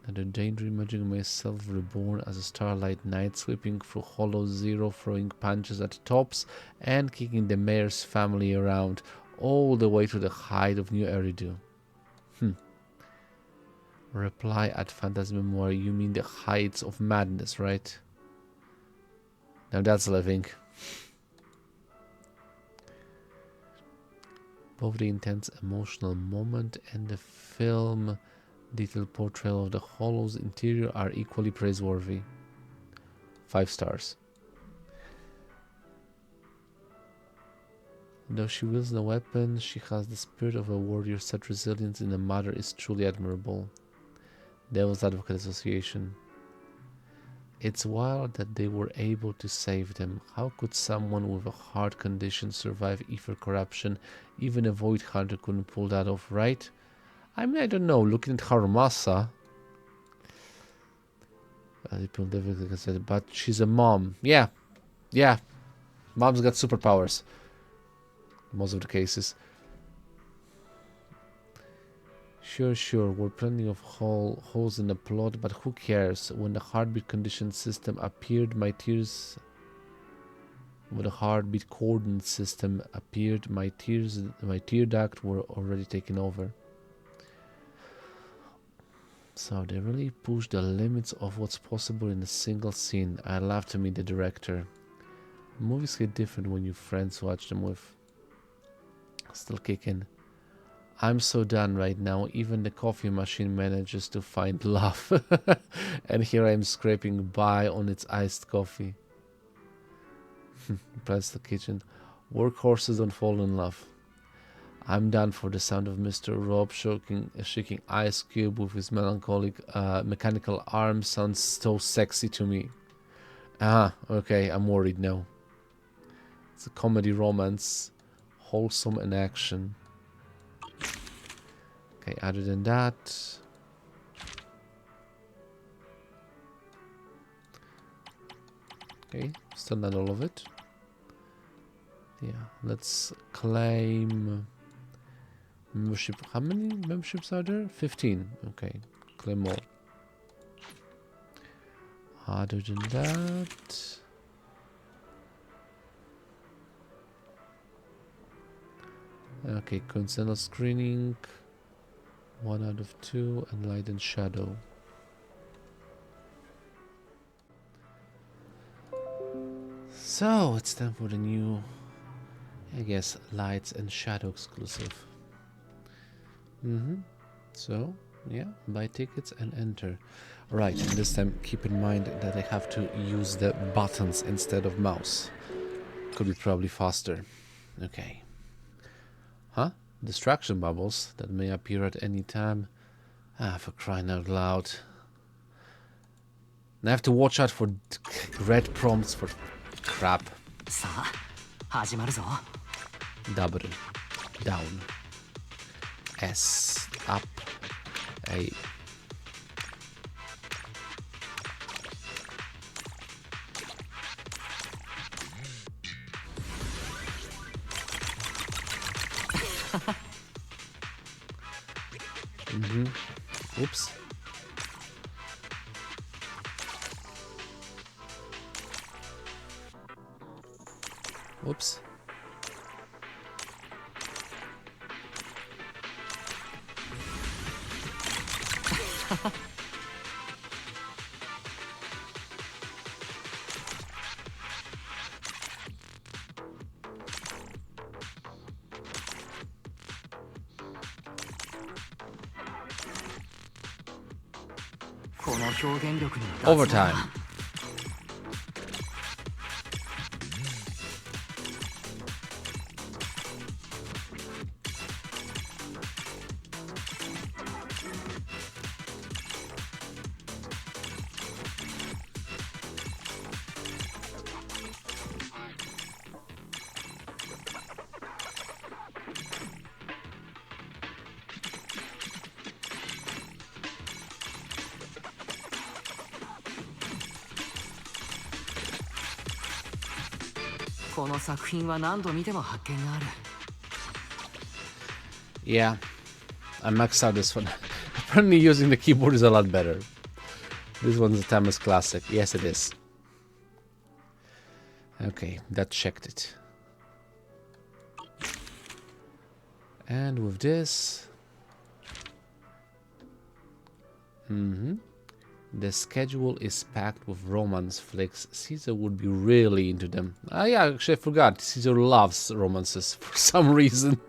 Another daydream, imagining myself reborn as a Starlight Knight, sweeping through Hollow Zero, throwing punches at tops, and kicking the mayor's family around, all the way to the height of New Aridan. Reply at Phantasmagoria, you mean the heights of madness, right? Now that's living. Both the intense emotional moment and the film detailed portrayal of the Hollow's interior are equally praiseworthy. 5 stars. Though she wields no weapon, she has the spirit of a warrior. Such resilience in a mother is truly admirable. Devil's Advocate Association. It's wild that they were able to save them. How could someone with a heart condition survive ether corruption? Even a Void Hunter couldn't pull that off, right? I mean, I don't know. Looking at her massa, but she's a mom. Yeah. Mom's got superpowers. Most of the cases. Sure, we're plenty of holes in the plot, but who cares? When the heartbeat condition system appeared, my tears... When the heartbeat coordinate system appeared, my tear duct were already taken over. So they really pushed the limits of what's possible in a single scene. I love to meet the director. Movies get different when you friends watch them with. Still kicking. I'm so done right now. Even the coffee machine manages to find love. And here I am scraping by on its iced coffee. Press the kitchen. Workhorses don't fall in love. I'm done for the sound of Mr. Rob shaking Ice Cube with his melancholic mechanical arm sounds so sexy to me. Okay, I'm worried now. It's a comedy romance, wholesome and action. Okay, other than that... Okay, still not all of it. Yeah, let's claim membership. How many memberships are there? 15. Okay, claim all. Other than that... Okay, coincidental screening. 1 out of 2, and light and shadow. So it's time for the new, I guess, lights and shadow exclusive. So yeah, buy tickets and enter. Right, and this time keep in mind that I have to use the buttons instead of mouse. Could be probably faster. Okay. Distraction bubbles that may appear at any time. For crying out loud. And I have to watch out for red prompts for crap. Double. Down. S. Up. A. Oops. Whoops. Overtime. この作品は何度見ても発見がある。 Yeah, I maxed out this one. Apparently using the keyboard is a lot better. This one's a timeless classic. Yes, it is. Okay, that checked it. And with this... The schedule is packed with romance flicks. Caesar would be really into them. Ah, yeah, actually I forgot. Caesar loves romances for some reason.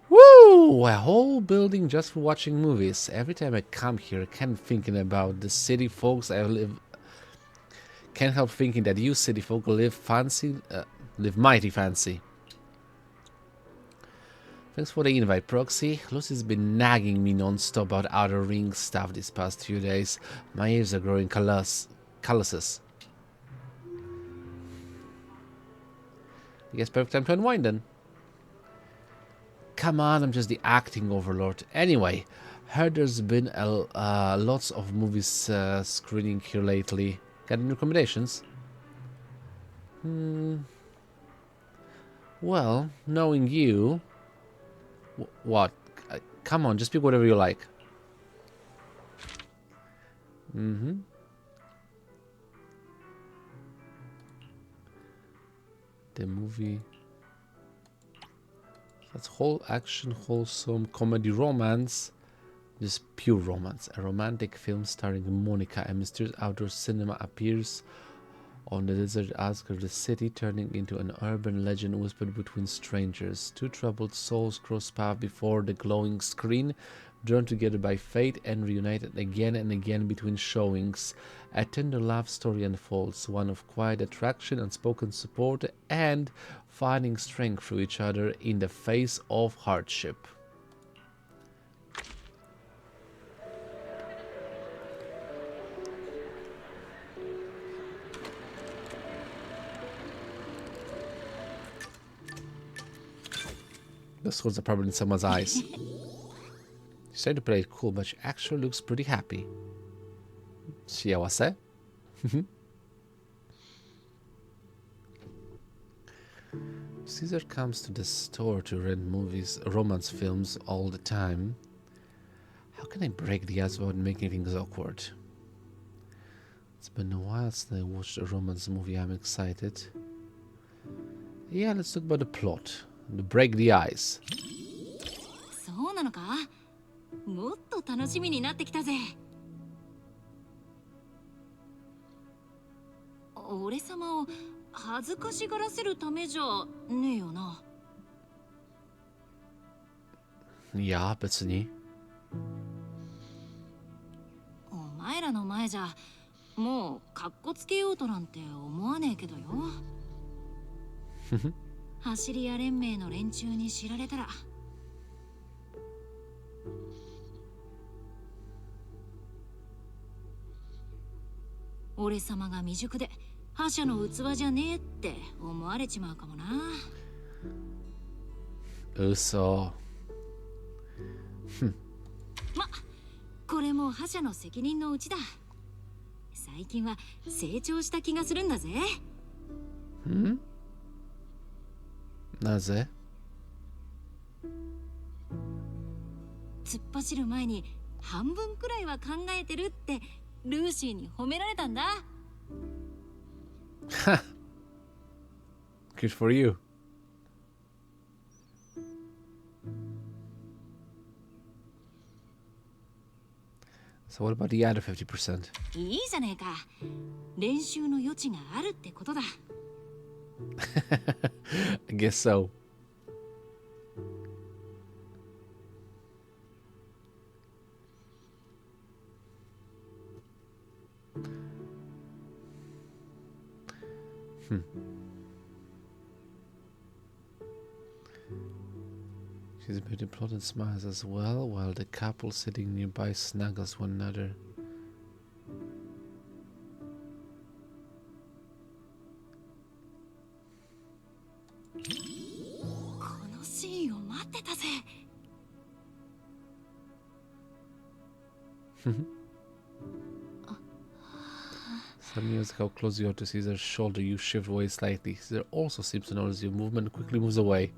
Woo! A whole building just for watching movies. Every time I come here, I can't thinking about the city folks I live. Can't help thinking that you city folk live fancy, live mighty fancy. Thanks for the invite, Proxy. Lucy's been nagging me non-stop about Outer Ring stuff these past few days. My ears are growing calluses. I guess perfect time to unwind then. Come on, I'm just the acting overlord. Anyway, heard there's been lots of movies screening here lately. Got any recommendations? Well, knowing you... What? Come on, just pick whatever you like. The movie... That's whole action, wholesome, comedy, romance. Just pure romance. A romantic film starring Monica. A mysterious outdoor cinema appears on the desert outskirts of the city, turning into an urban legend whispered between strangers. Two troubled souls cross paths before the glowing screen, drawn together by fate and reunited again and again between showings. A tender love story unfolds, one of quiet attraction, unspoken support, and finding strength through each other in the face of hardship. Those swords are probably in someone's eyes. She's trying to play it cool, but she actually looks pretty happy. Shiawase? Caesar comes to the store to rent movies, romance films all the time. How can I break the ice without making things awkward? It's been a while since I watched a romance movie. I'm excited. Yeah, let's talk about the plot. To break the ice. そうなのか？もっと楽しみになってきたぜ。俺様を恥ずかしがらせるためじゃねえよな。いや、別に。お前らの前じゃもうカッコつけようとなんて思わねえけどよ。走り屋連盟の連中に知られたら。俺様が未熟で覇者の器じゃねえって思われちまうかもな。嘘。ま、これも覇者の責任のうちだ。最近は成長した気がするんだぜ。ん？なぜ？突っ走る前に半分くらいは考えてるってルーシーに褒められたんだ。Good for you. So what about the other 50%? いいじゃねえか。練習の余地があるってことだ。I guess so. She's a bit plot and smiles as well, while the couple sitting nearby snuggles one another. music how close you are to Caesar's shoulder, you shift away slightly. Caesar also seems to notice your movement and quickly moves away.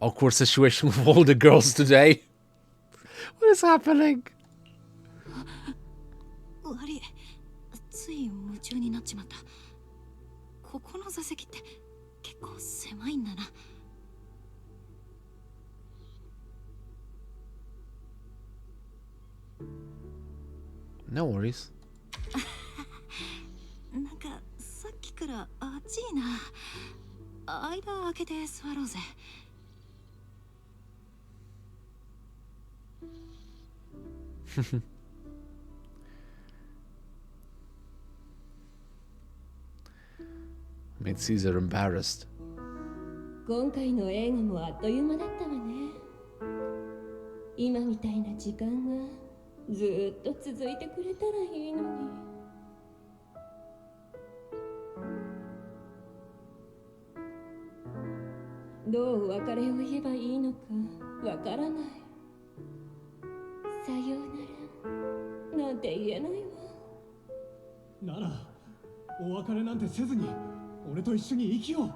Awkward situation with all the girls today. What is happening? 悪い、つい夢中になっちまった。ここの座席って結構狭いんだな。No worries. なんかさっきから暑いな。間開けて座ろうぜ。Made Caesar embarrassed. 今回の映画もあっという間だったわね。今みたいな時間がずーっと続いてくれたらいいのに。どう別れを言えばいいのかわからない。さようならなんて言えないわ。ならお別れなんてせずに俺と一緒に生きよう。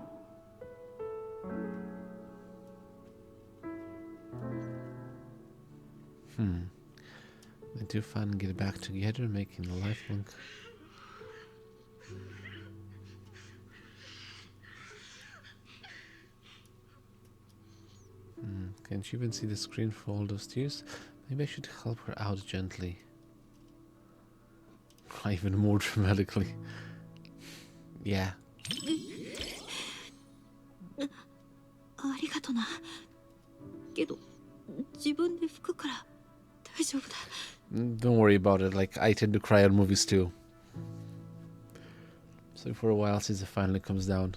They do finally get back together, making a lifelong. Can't you even see the screen for all those tears? Maybe I should help her out gently. Even more dramatically. Yeah. ありがとな。けど自分で拭くから大丈夫だ。Don't worry about it, like I tend to cry on movies too. So for a while Caesar finally comes down.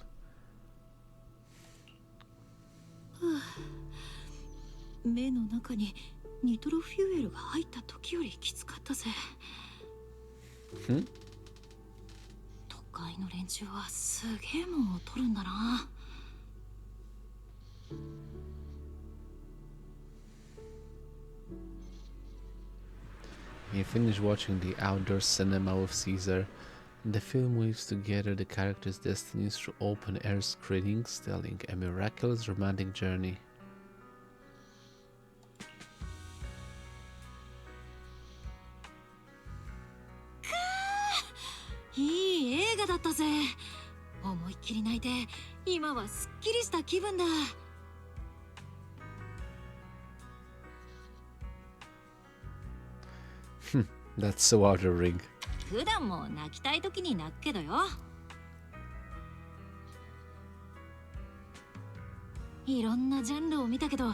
目の中にニトロフューエルが入った時よりきつかったぜ。都会の連中はすげえもんを取るんだな。You finish watching the outdoor cinema with Caesar, and the film weaves together the characters' destinies through open-air screenings, telling a miraculous romantic journey. いい映画だったぜ。思いっきり泣いて今はすっきりした気分だ。That's so out of ring. 普段も泣きたい時に泣くけどよ。いろんなジャンルを見たけど、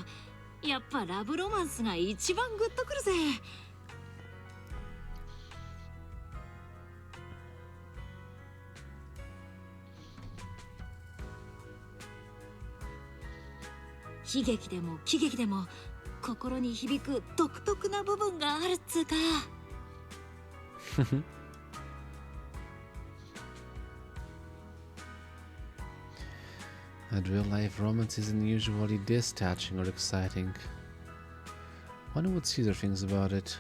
やっぱラブロマンスが一番グッとくるぜ。悲劇でも喜劇でも心に響く独特な部分があるっつうか。And real-life romance isn't usually this touching or exciting. Wonder what Caesar thinks about it.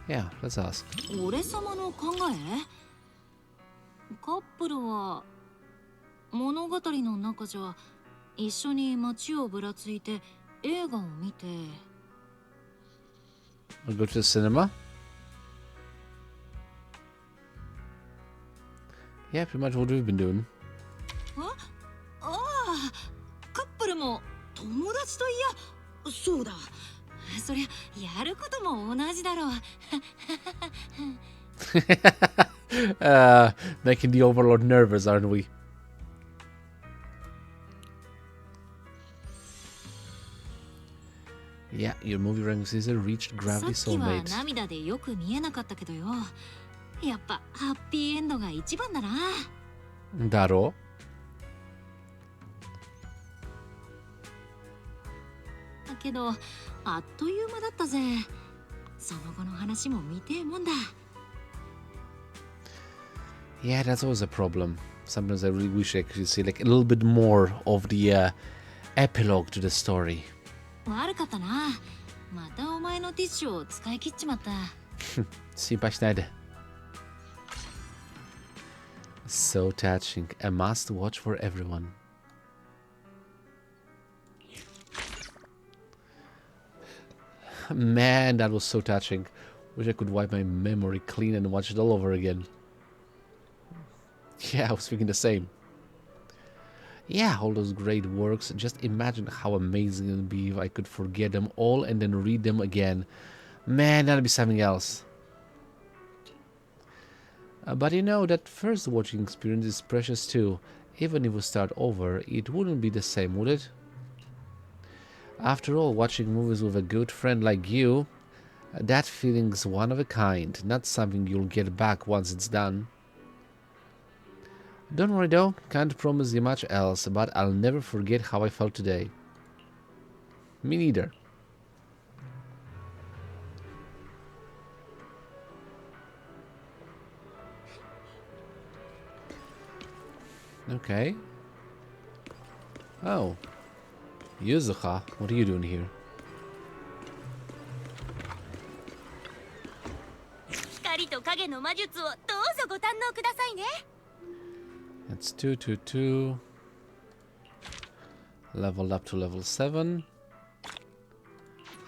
Yeah, let's ask. 俺様の考え？カップルは物語の中じゃ一緒に街をぶらついて映画を見て。We'll go to the cinema? Yeah, pretty much what we've been doing. ああ、カップルも友達といや、そうだ。そりゃやることも同じだろう。Making the Overlord nervous, aren't we? Yeah, your movie ranking Caesar reached Gravity さっきは Soulmate. 涙でよく見えなかったけどよ。やっぱハッピーエンドが一番だな。だろ？だけどあっという間だったぜ。その後の話も見てえもんだ。Yeah, that's always a problem. Sometimes I really wish I could see like a little bit more of the epilogue to the story. 悪かったな。またお前のティッシュを使い切っちまった。心配しないで。So touching. A must watch for everyone. Man, that was so touching. Wish I could wipe my memory clean and watch it all over again. Yeah, I was thinking the same. Yeah, all those great works. Just imagine how amazing it would be if I could forget them all and then read them again. Man, that'd be something else. But you know, that first watching experience is precious too. Even if we start over, it wouldn't be the same, would it? After all, watching movies with a good friend like you, that feeling's one of a kind, not something you'll get back once it's done. Don't worry though, can't promise you much else, but I'll never forget how I felt today. Me neither. Okay. Oh. Yuzuha, what are you doing here? 光と影の魔術をどうぞご堪能くださいね。 That's 222. Leveled up to level 7.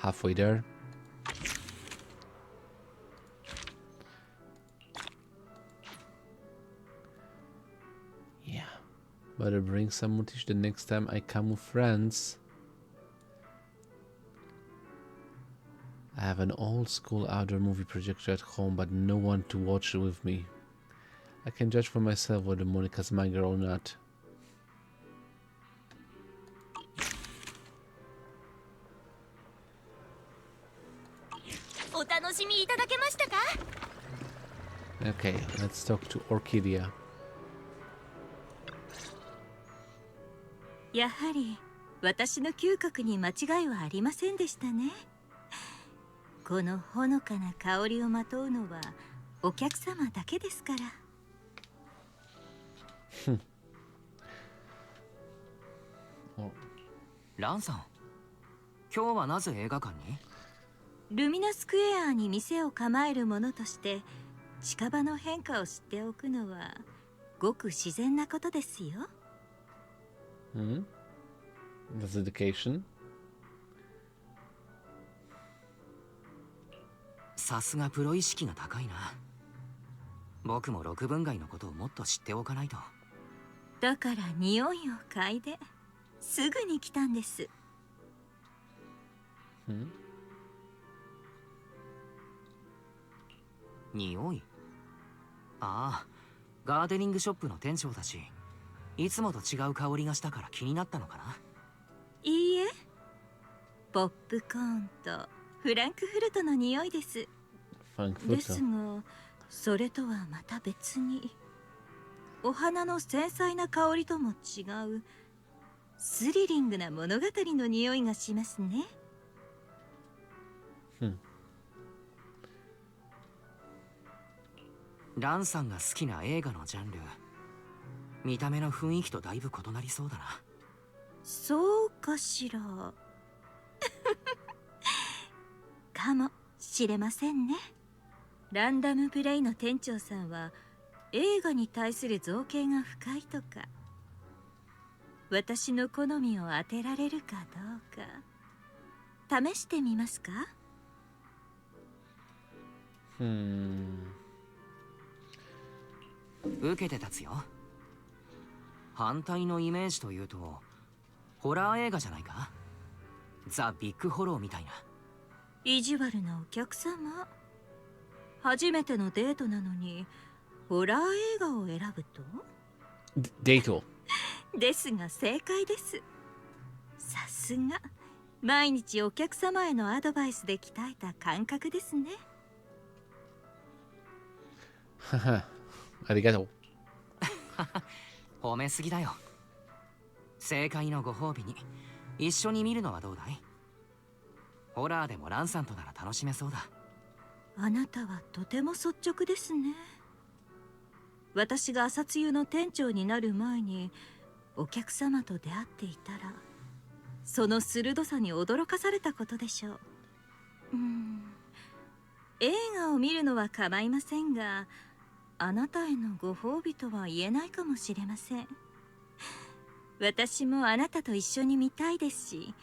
Halfway there. Yeah. Better bring some Mutish the next time I come with friends. I have an old school outdoor movie projector at home, but no one to watch it with me. I can judge for myself whether Monica's my girl or not. Okay, let's talk to Orchidea. やはり私の嗅覚に間違いはありませんでしたね。このほのかな香りをまとうのはお客様だけですから。ランさん、今日はなぜ映画館に？ルミナスクエアに店を構える者として近場の変化を知っておくのはごく自然なことですよ。That's education. さすがプロ意識が高いな。僕も六分街のことをもっと知っておかないと。だから匂いを嗅いですぐに来たんです。匂い？ああ、ガーデニングショップの店長だし、いつもと違う香りがしたから気になったのかな。いいえ、ポップコーンとフランクフルトの匂いです。ですが、それとはまた別にお花の繊細な香りとも違うスリリングな物語の匂いがしますね。ランさんが好きな映画のジャンル、見た目の雰囲気とだいぶ異なりそうだな。そうかしら。かもしれませんね。ランダムプレイの店長さんは映画に対する造形が深いとか、私の好みを当てられるかどうか試してみますか？受けて立つよ。反対のイメージというとホラー映画じゃないか？ザ・ビッグホローみたいな。意地悪なお客様。初めてのデートなのにホラー映画を選ぶと？デートですが正解です。さすが毎日お客様へのアドバイスで鍛えた感覚ですね。はは、ありがとう。褒めすぎだよ。正解のご褒美に一緒に見るのはどうだい？ホラーでもランさんとなら楽しめそうだ。あなたはとても率直ですね。私が朝露の店長になる前にお客様と出会っていたら、その鋭さに驚かされたことでしょう。映画を見るのは構いませんが、あなたへのご褒美とは言えないかもしれません。私もあなたと一緒に見たいですし、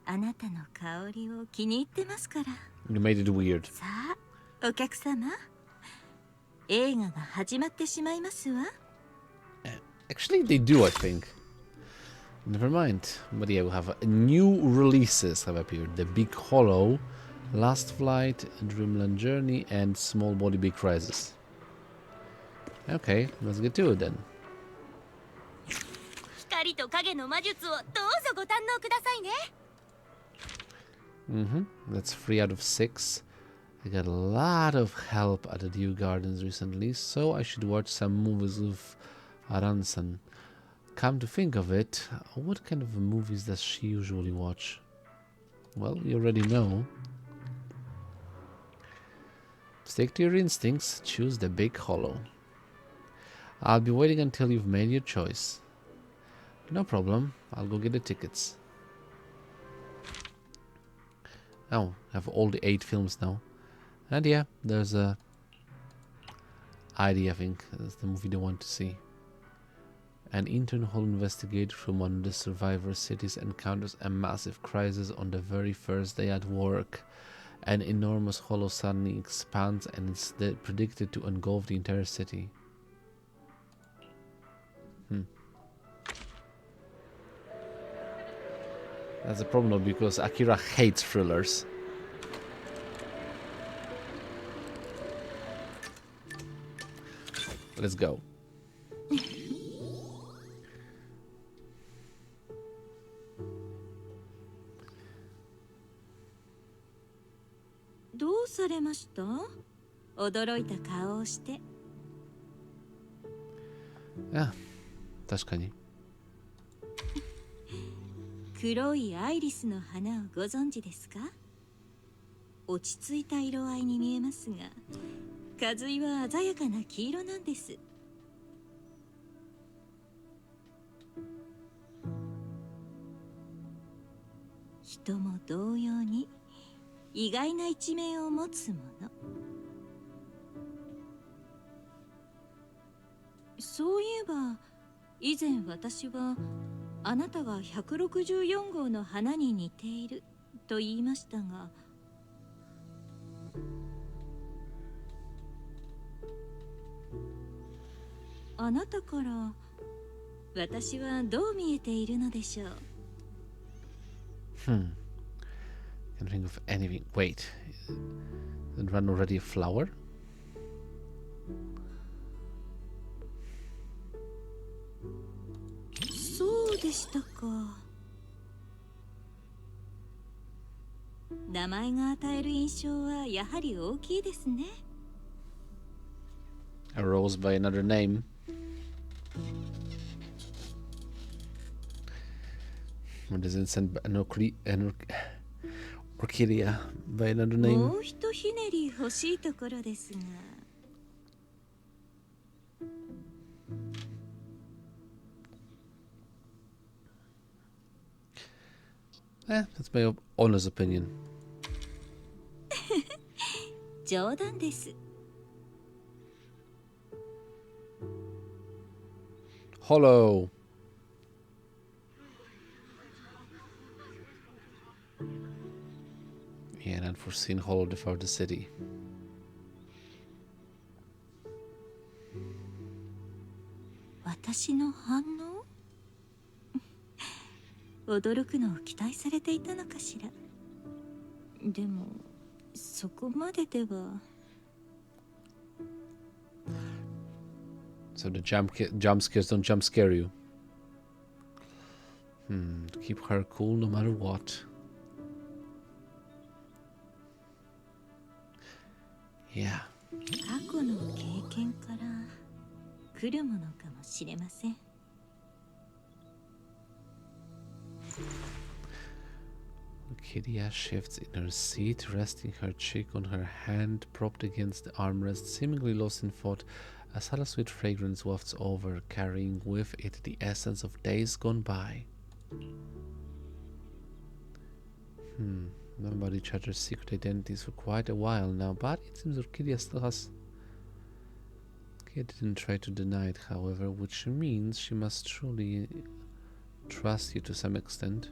あなたの香りを気に入ってますから。You made it weird. さあ、お客様、映画が始まってしまいますわ。Actually, they do, I think. Never mind. But yeah, we'll have new releases have appeared. The Big Hollow, Last Flight, Dreamland Journey, and Small Body Big Crisis. Okay, let's get to it then. 光と影の魔術をどうぞご堪能くださいね。That's 3 out of 6. I got a lot of help at the Dew Gardens recently, so I should watch some movies with Aransan. Come to think of it, what kind of movies does she usually watch? Well, you already know. Stick to your instincts, choose the Big Hollow. I'll be waiting until you've made your choice. No problem, I'll go get the tickets. Oh, I have all the 8 films now. And yeah, there's a ID, I think. That's the movie they want to see. An internal investigator from one of the survivor cities encounters a massive crisis on the very first day at work. An enormous hollow suddenly expands and is predicted to engulf the entire city. That's a problem though, because Akira hates thrillers. Let's go. どうされました？驚いた顔をして。あ、確かに。黒いアイリスの花をご存知ですか？落ち着いた色合いに見えますが、花蕾は鮮やかな黄色なんです。人も同様に意外な一面を持つもの。そういえば以前私はあなたが164号の花に似ていると言いましたが、あなたから私はどう見えているのでしょう。Can't think of anything. Wait, isn't Ran already a flower? そうでしたか。名前が与える印象はやはり大きいですね。A rose by another name. What is instant an orchidea by another name? もうひとひねり欲しいところですが。That's my honest opinion. 冗談です。Hollow. Yeah, an unforeseen hollow devoured the city. 私の反応？驚くのを期待されていたのかしら。でもそこまででは。So the jump scares don't jump scare you. Keep her cool no matter what. Yeah. 過去の経験から来るものかもしれません。Orchidea shifts in her seat, resting her cheek on her hand, propped against the armrest, seemingly lost in thought. A subtle sweet fragrance wafts over, carrying with it the essence of days gone by. Known about each other's secret identities for quite a while now, but it seems Orchidea still has Kia didn't try to deny it, however, which means she must truly trust you to some extent.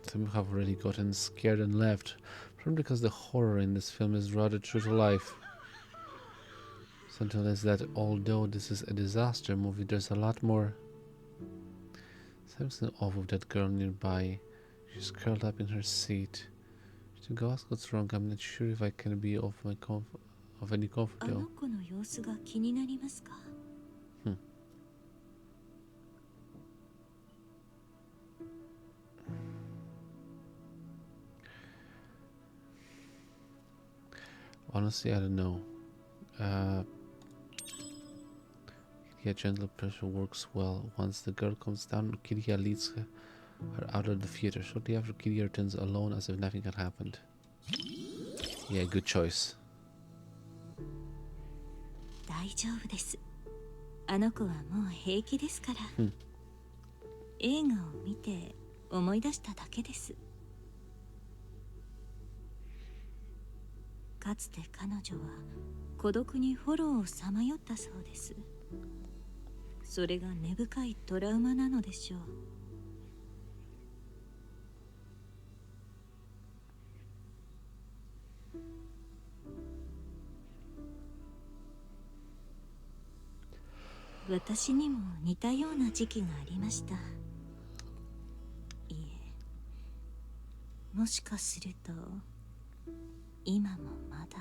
Some have already gotten scared and left, probably because the horror in this film is rather true to life. Something is that although this is a disaster movie, there's a lot more. Something's off with that girl nearby. She's curled up in her seat. To go ask what's wrong, I'm not sure if I can be of any comfort though. Honestly, I don't know. Yeah, gentle pressure works well. Once the girl comes down, Kiria leads her out of the theater. Shortly after, Kiria returns alone as if nothing had happened. Yeah, good choice. 大丈夫です。あの子はもう平気ですから。映画を見て思い出しただけです。かつて彼女は孤独にフォローをさまよったそうです。それが根深いトラウマなのでしょう。私にも似たような時期がありました。いえ、もしかすると今もまだ。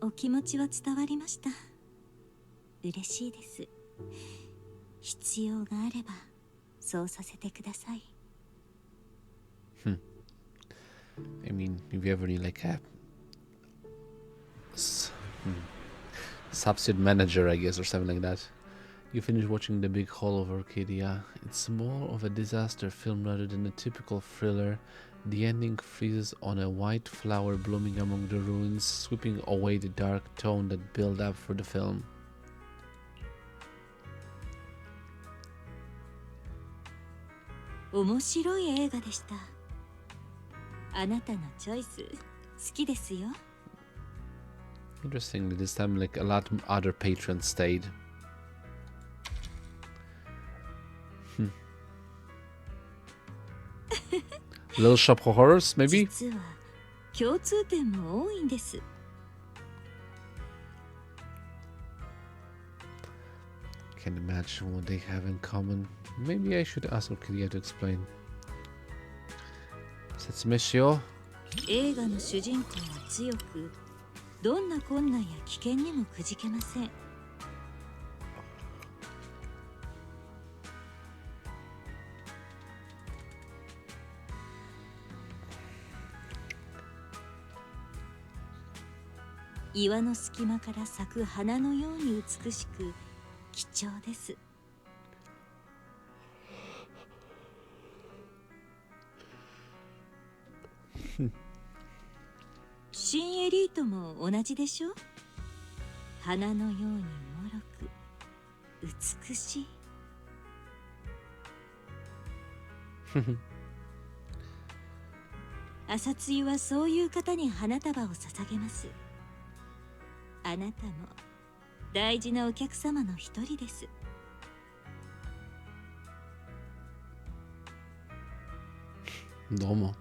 お気持ちは伝わりました。嬉しいです。必要があればそうさせてください。I mean, if you ever need like a substitute manager, I guess, or something like that. You finish watching The Big Hall of Arcadia. It's more of a disaster film rather than a typical thriller. The ending freezes on a white flower blooming among the ruins, sweeping away the dark tone that built up for the film. 面白い映画でした。あなたのチョイス好きですよ。Interestingly, this time like a lot other patrons stayed. Little Shop of Horrors, maybe? 実は共通点も多いんです。Can't imagine what they have in common. Maybe I should ask Orchidia to explain. 説明しよう。映画の主人公は強く、どんな困難や危険にもくじけません。岩の隙間から咲く花のように美しく貴重です。新エリートも同じでしょ。花のようにもろく美しい。朝露はそういう方に花束を捧げます。あなたも大事なお客様の一人です。どうも。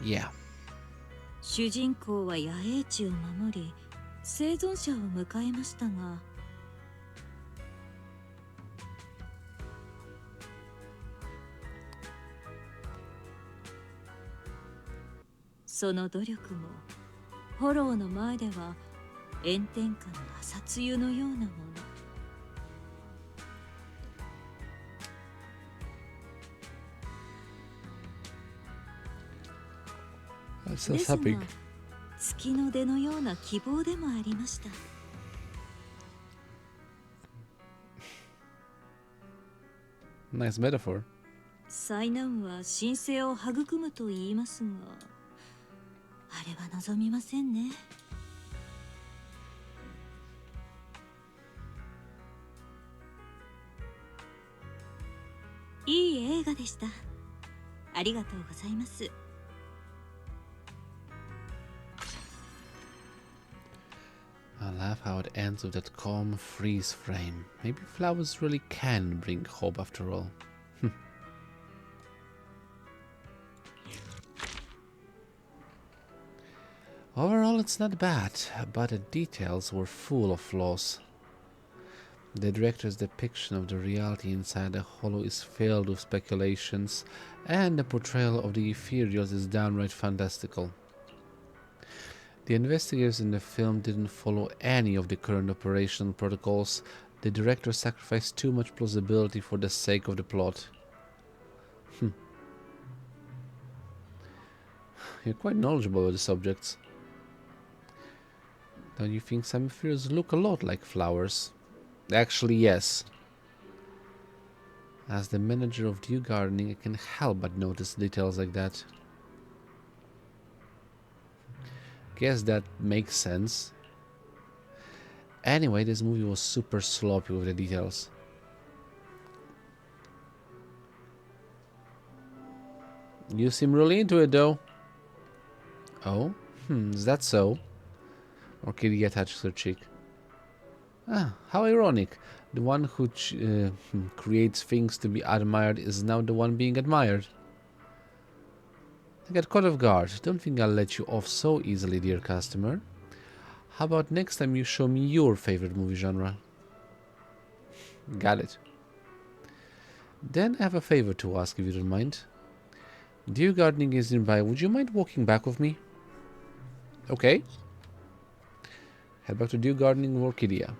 Yeah. 主人公は野営地を守り、生存者を迎えましたが、その努力もフォローの前では炎天下の朝露のようなもの。That's ですが happy. 月の出のような希望でもありました。Nice metaphor. 災難は神聖を育むと言いますが、あれは望みませんね。いい映画でした。ありがとうございます。I love how it ends with that calm freeze frame. Maybe flowers really can bring hope after all. Overall, it's not bad, but the details were full of flaws. The director's depiction of the reality inside the hollow is filled with speculations, and the portrayal of the ethereals is downright fantastical. The investigators in the film didn't follow any of the current operational protocols. The director sacrificed too much plausibility for the sake of the plot. You're quite knowledgeable of the subjects. Don't you think some ethereals look a lot like flowers? Actually, yes. As the manager of Dew Gardening, I can help but notice details like that. Guess that makes sense. Anyway, this movie was super sloppy with the details. You seem really into it though. Oh? Is that so? Orchidea touches her cheek. Ah, how ironic. The one who creates things to be admired is now the one being admired. I got caught off guard. Don't think I'll let you off so easily, dear customer. How about next time you show me your favorite movie genre? Got it. Then I have a favor to ask if you don't mind. Dew Gardening is nearby. Would you mind walking back with me? Okay. Head back to Dew Gardening with Orchidea.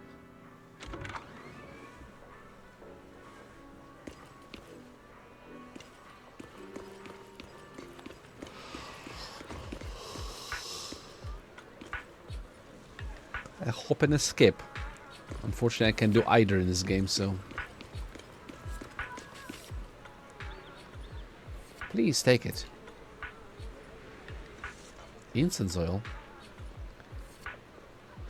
A hop and a skip. Unfortunately, I can't do either in this game, so... Please take it. Incense oil?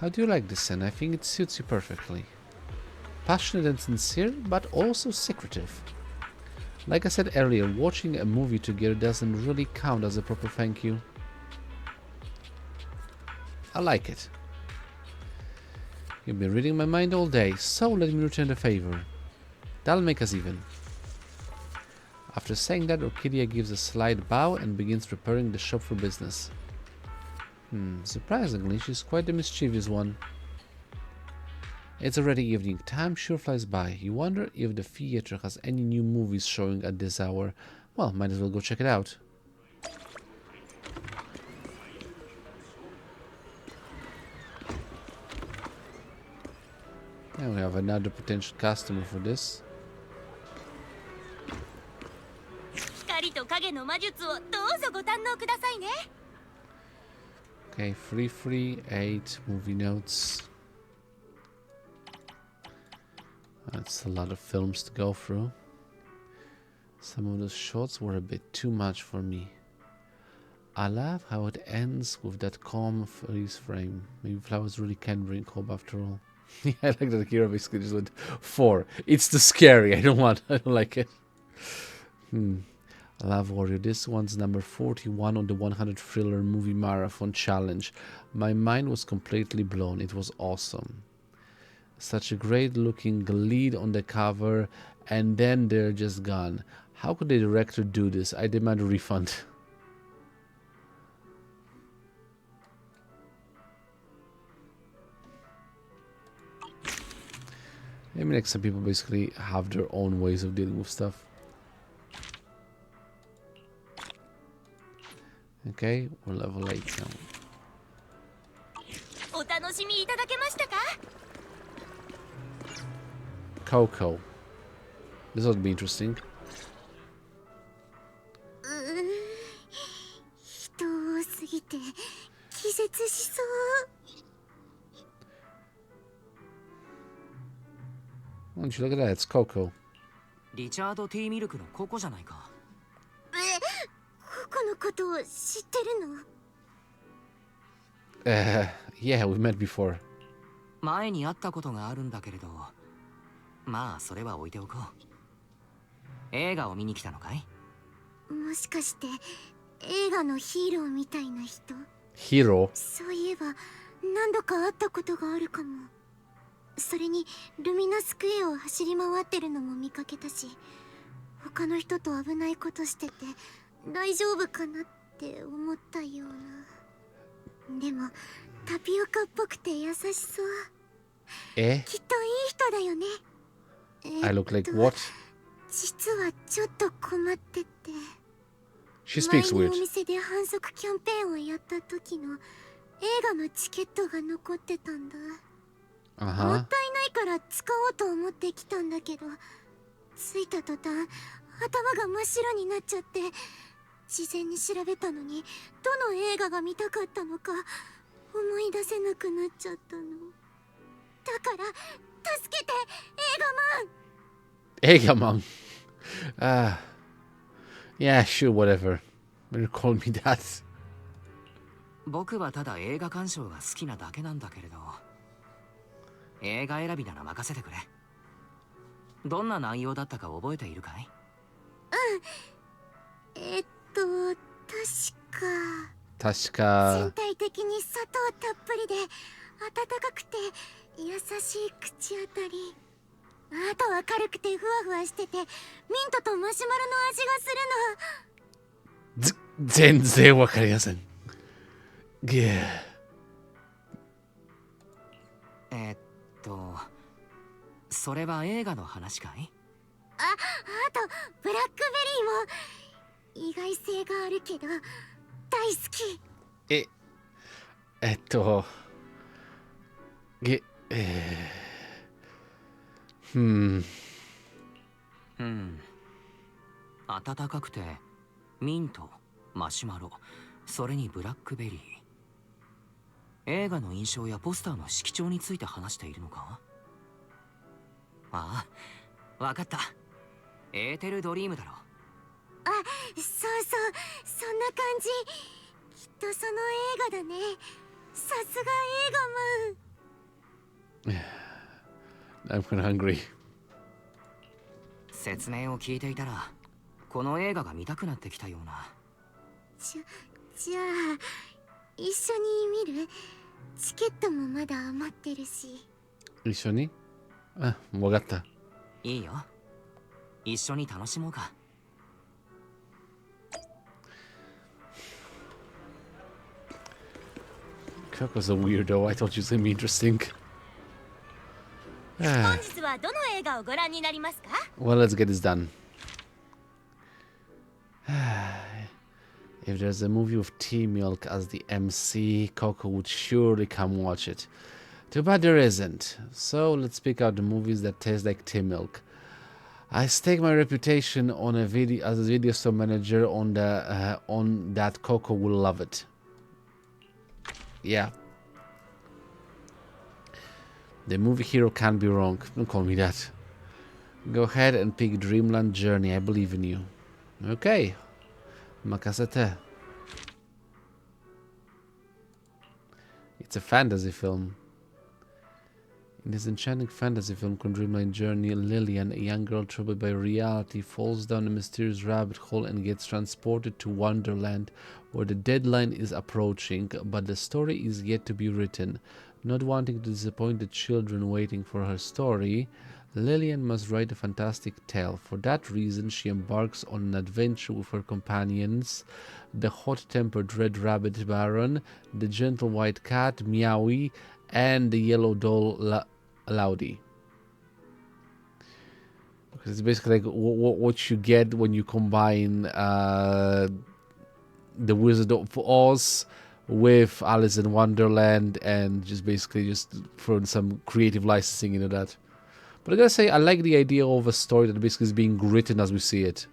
How do you like this scent? I think it suits you perfectly. Passionate and sincere, but also secretive. Like I said earlier, watching a movie together doesn't really count as a proper thank you. I like it. You've been reading my mind all day, so let me return the favor. That'll make us even. After saying that, Orchidea gives a slight bow and begins preparing the shop for business. Surprisingly, she's quite the mischievous one. It's already evening. Time sure flies by. You wonder if the theater has any new movies showing at this hour. Well, might as well go check it out. And we have another potential customer for this. Okay, free 8 movie notes. That's a lot of films to go through. Some of those shots were a bit too much for me. I love how it ends with that calm freeze frame. Maybe flowers really can bring hope after all. Yeah, I like that Kira basically just went 4. It's too scary. I don't like it. I love Warrior. This one's number 41 on the 100 Thriller Movie Marathon Challenge. My mind was completely blown. It was awesome. Such a great looking lead on the cover, and then they're just gone. How could the director do this? I demand a refund. I mean, like, some people basically have their own ways of dealing with stuff. Okay, we're level 8 now. お楽しみいただけましたか？ Coco. This would be interesting. 人多すぎて気絶しそう。Why don't you look at that? It's Coco. リチャード・ティー・ミルクのココじゃないか。ココのことを知ってるの？ Yeah, we met before. 前に会ったことがあるんだけれど、まあそれは置いておこう。映画を見に来たのかい？もしかして映画のヒーローみたいな人？ Hero? そういえば何度か会ったことがあるかも。それにルミナスクエアを走り回ってるのも見かけたし、他の人と危ないことしてて大丈夫かなって思ったような。でもタピオカっぽくて優しそう。きっといい人だよね。I look like what? 実はちょっと困ってて。 She speaks 前 weird. にお店で反則キャンペーンをやった時の映画のチケットが残ってたんだ。もったいないから使おうと思ってきたんだけど、着いた途端頭が真っ白になっちゃって、事前に調べたのにどの映画が見たかったのか思い出せなくなっちゃったの。だから助けて映画マン。 Egaman. Yeah, sure, whatever. Better call me that. 僕はただ映画鑑賞が好きなだけなんだけれど、映画選びなら任せてくれ。どんな内容だったか覚えているかい？確か全体的に砂糖たっぷりで温かくて優しい口当たり。あとは軽くてふわふわしててミントとマシュマロの味がするの。全然わかりません。Yeah. それは映画の話かい？あとブラックベリーも意外性があるけど大好き。温かくてミント、マシュマロ、それにブラックベリー。映画の印象やポスターの色調について話しているのか？ああ、わかった。エーテルドリームだろ。あ、そうそう、そんな感じ。きっとその映画だね。さすが映画マン。I'm kind of hungry. 説明を聞いていたらこの映画が見たくなってきたような。じゃあ一緒に見る？チケットもまだ余ってるし。一緒に？あ、わかった。いいよ。一緒に楽しもうか。Coco's a weirdo. I thought she was gonna be interesting. 本日はどの映画をご覧になりますか？ Well, let's get this done. If there's a movie with tea milk as the MC, Coco would surely come watch it. Too bad there isn't. So let's pick out the movies that taste like tea milk. I stake my reputation on a video as a video store manager on that Coco will love it. Yeah. The movie hero can't be wrong. Don't call me that. Go ahead and pick Dreamland Journey. I believe in you. Okay. Makasete. It's a fantasy film. In this enchanting fantasy film called Dreamland Journey, Lillian, a young girl troubled by reality, falls down a mysterious rabbit hole and gets transported to Wonderland, where the deadline is approaching, but the story is yet to be written. Not wanting to disappoint the children waiting for her story, Lillian must write a fantastic tale. For that reason, she embarks on an adventure with her companions, the hot-tempered red rabbit Baron, the gentle white cat Meowie, and the yellow doll Laudi. Because it's basically like what you get when you combine The Wizard of Oz with Alice in Wonderland, and just basically just throwing some creative licensing into that. But I gotta say, I like the idea of a story that basically is being written as we see it.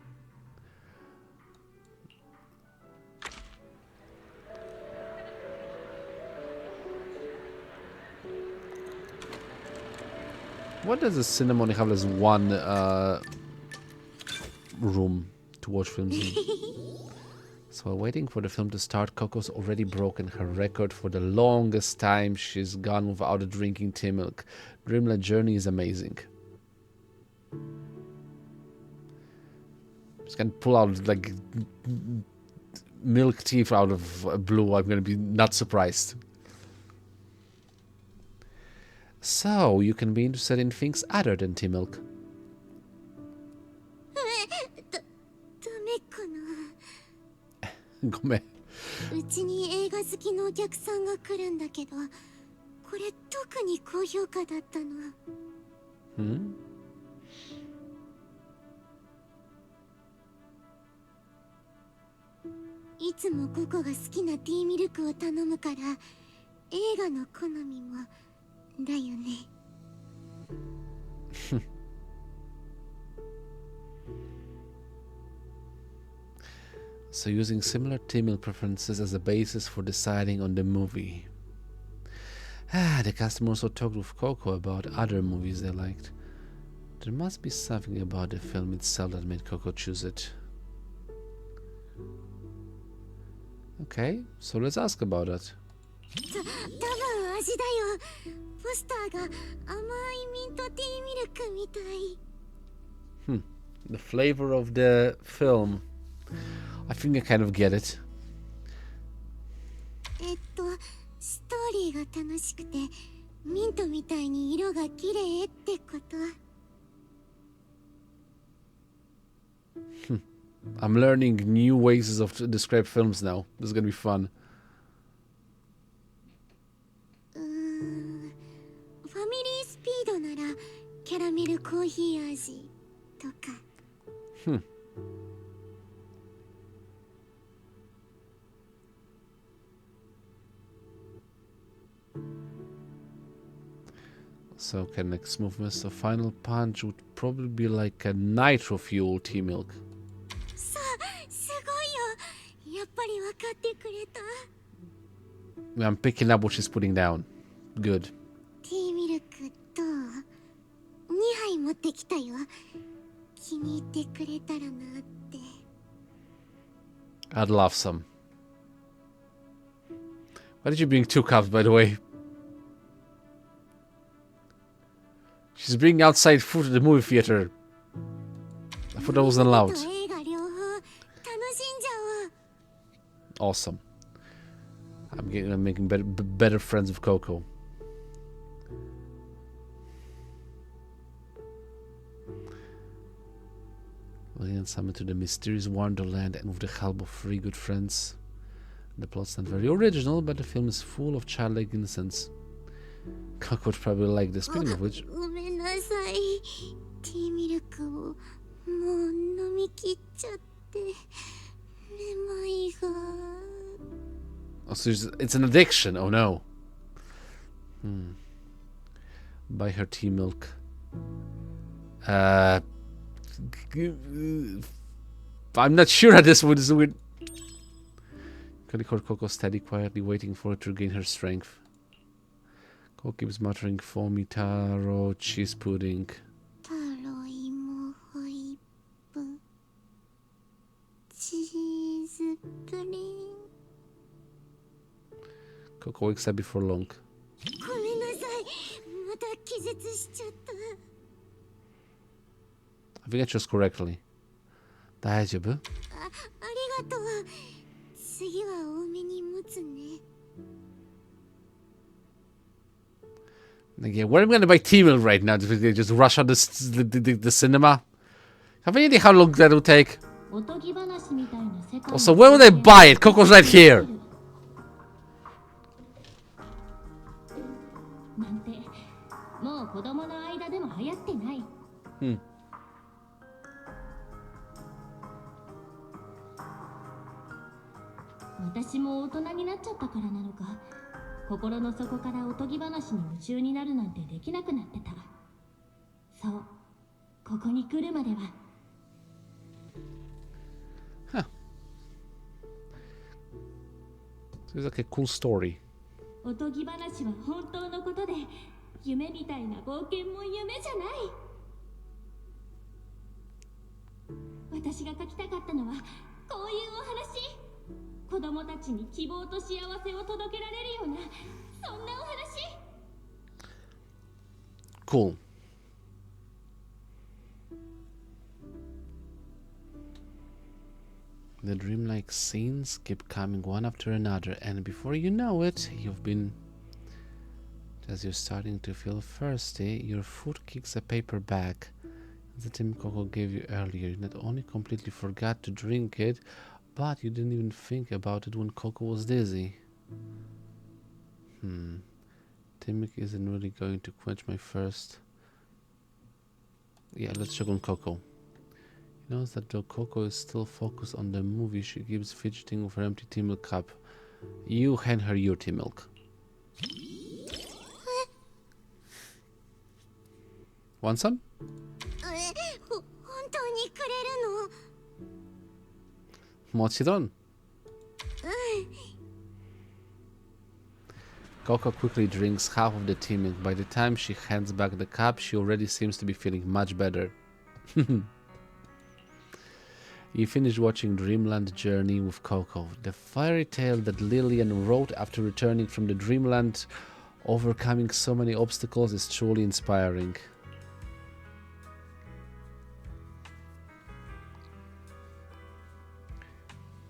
What does a cinema only have as one room to watch films in? So while waiting for the film to start, Coco's already broken her record for the longest time she's gone without drinking tea milk. Dreamland Journey is amazing. Just can pull out like milk tea out of blue. I'm gonna be not surprised. So you can be interested in things other than tea milk. ごめん。うちに映画好きのお客さんが来るんだけど、これ特に高評価だったの。いつもココが好きなティーミルクを頼むから、映画の好みもだよね。So using similar tea milk preferences as a basis for deciding on the movie. The customer also talked with Coco about other movies they liked. There must be something about the film itself that made Coco choose it. Okay, so let's ask about that. 多分味だよ。ポスターが甘いミントティーミルクみたい。The flavor of the film. I think I kind of get it. ストーリーが楽しくて、ミントみたいに色が綺麗ってこと。I'm learning new ways of to describe films now. This is gonna be fun. ファミリースピードならキャラメルコーヒー味とか。So, okay, next movement. So, final punch would probably be like a nitro fuel tea milk. さあ、すごいよ。やっぱり分かってくれた。I'm picking up what she's putting down. Good. ティーミルクと2杯持ってきたよ。気に入ってくれたらなって。I'd love some. Why did you bring 2 cups, by the way? She's bringing outside food to the movie theater. I thought that wasn't allowed. Awesome. I'm making better friends with Coco. Lillian summoned to the mysterious wonderland and with the help of 3 good friends. The plot's not very original, but the film is full of childlike innocence. Coco would probably like this. Speaking of which... ごめんなさい。ティーミルクをもう飲み切っちゃって。めまいが。Oh, so it's an addiction. Oh no. Buy her tea milk. I'm not sure that this would. Can you call Coco steady, quietly waiting for her to regain her strength? Coco keeps muttering foamy taro, cheese pudding. Coco wakes up before long. I think I chose correctly. 大丈夫? ありがとう。次は多めに持つね。Again, where am I going to buy tea milk right now? Just rush out the cinema? Have any idea how long that will take? Also, where would I buy it? Coco's right here. 私も大人になっちゃったからなのか、心の底からおとぎ話に夢中になるなんてできなくなってた。そう、ここに来るまでは。Huh. So it's like a cool story. おとぎ話は本当のことで、夢みたいな冒険も夢じゃない。私が書きたかったのはこういうお話。子供たちに希望と幸せを届けられるような、そんなお話。Cool. The dreamlike scenes keep coming one after another, and before you know it, as you're starting to feel thirsty, your foot kicks a paper bag that Tim Coco gave you earlier. You not only completely forgot to drink it, but you didn't even think about it when Coco was dizzy. Timmy isn't really going to quench my thirst. Yeah, let's check on Coco. He knows that though Coco is still focused on the movie, she keeps fidgeting with her empty tea milk cup. You hand her your tea milk. Want some? 本当にくれるの？もちろん。Coco quickly drinks half of the tea milk. By the time she hands back the cup, she already seems to be feeling much better. You finish watching Dreamland Journey with Coco, the fairy tale that Lillian wrote after returning from the Dreamland. Overcoming so many obstacles is truly inspiring.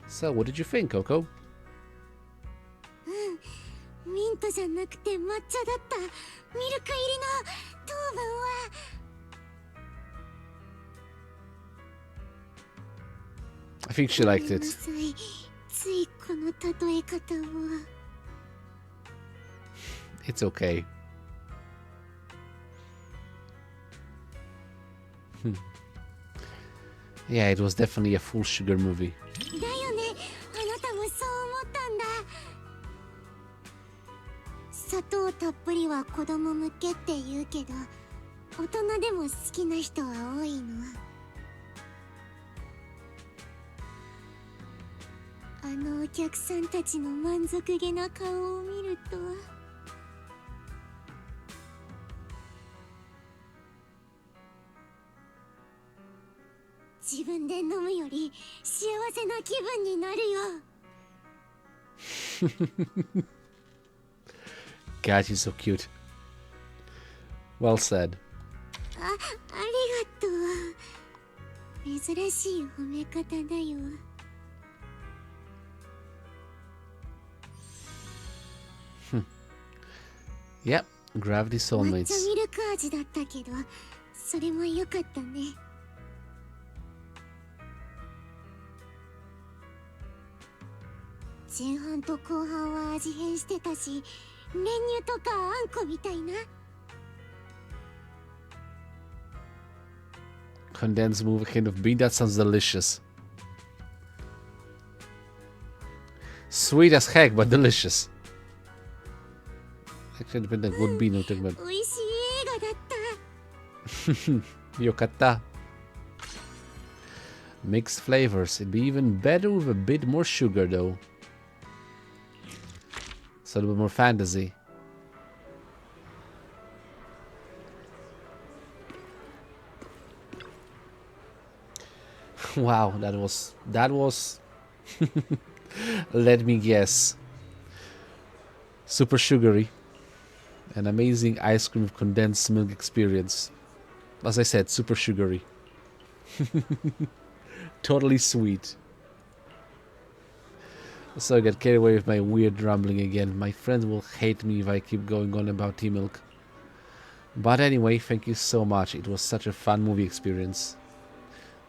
So, what did you think, Coco? ミントじゃなくて抹茶だったミルク入りの糖分は。I think she liked it. ついこの例え方を。It's okay. Yeah, it was definitely a full sugar movie. だよね、あなたもそう思ったんだ。砂糖たっぷりは子供向けって言うけど、大人でも好きな人は多いの。あのお客さんたちの満足げな顔を見ると。自分で飲むより幸せな気分になるよ。God, she's so cute. Well said. ありがとう。珍しい褒め方だよ。Yep, Gravity 抹 Soulmates. 茶ミルク味だったけど、それも良かったね。前半と後半は味変してたし、練乳とかあんこみたいな。Condensed movie kind of bean. That sounds delicious. Sweet as heck, but delicious. Actually, depends on good bean you're talking about. 美味しい映画だった。Yokata. Mixed flavors. It'd be even better with a bit more sugar, though. So a little bit more fantasy. Wow, that was let me guess, super sugary. An amazing ice cream with condensed milk experience. As I said, super sugary. Totally sweet. So I get carried away with my weird rambling again. My friends will hate me if I keep going on about tea milk. But anyway, thank you so much. It was such a fun movie experience.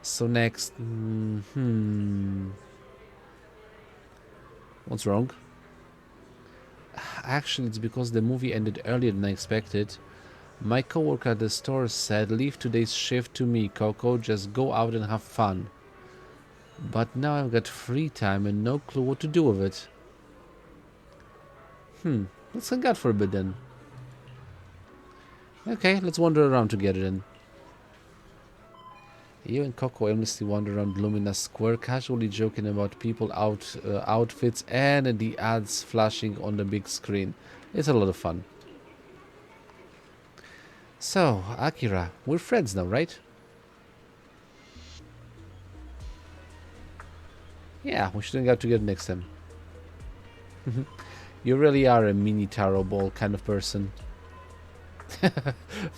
So next... What's wrong? Actually, it's because the movie ended earlier than I expected. My coworker at the store said, "Leave today's shift to me, Coco. Just go out and have fun." But now I've got free time and no clue what to do with it. Let's hang out for a bit then. Okay, let's wander around together then. You and Coco aimlessly wander around Lumina Square, casually joking about people outfits and the ads flashing on the big screen. It's a lot of fun. So, Akira, we're friends now, right? Yeah, we should hang out together next time. You really are a mini taro ball kind of person.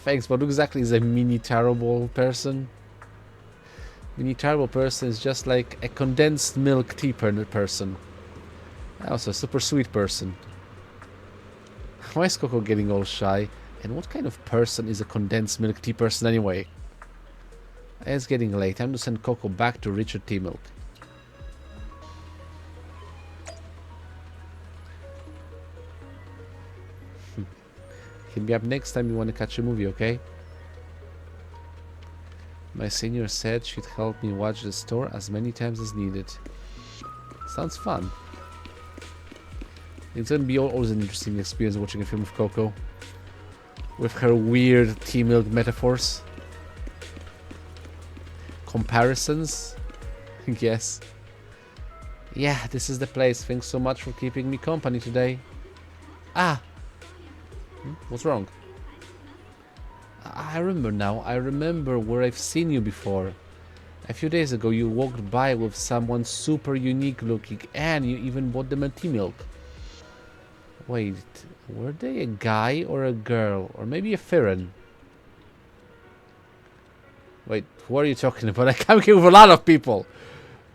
Thanks, but who exactly is a mini taro ball person? Mini taro ball person is just like a condensed milk tea person. Also a super sweet person. Why is Coco getting all shy? And what kind of person is a condensed milk tea person anyway? It's getting late. Time to send Coco back to Richard Tea Milk. Hit me up next time you want to catch a movie, okay? My senior said she'd help me watch the store as many times as needed. Sounds fun. It's gonna be always an interesting experience watching a film of Coco. With her weird tea milk metaphors. Comparisons. Yes. Yeah, this is the place. Thanks so much for keeping me company today. Ah! What's wrong? I remember now. I remember where I've seen you before. A few days ago you walked by with someone super unique looking and you even bought them a tea milk. Wait, were they a guy or a girl? Or maybe a Farron? Wait, who are you talking about? I came here with a lot of people.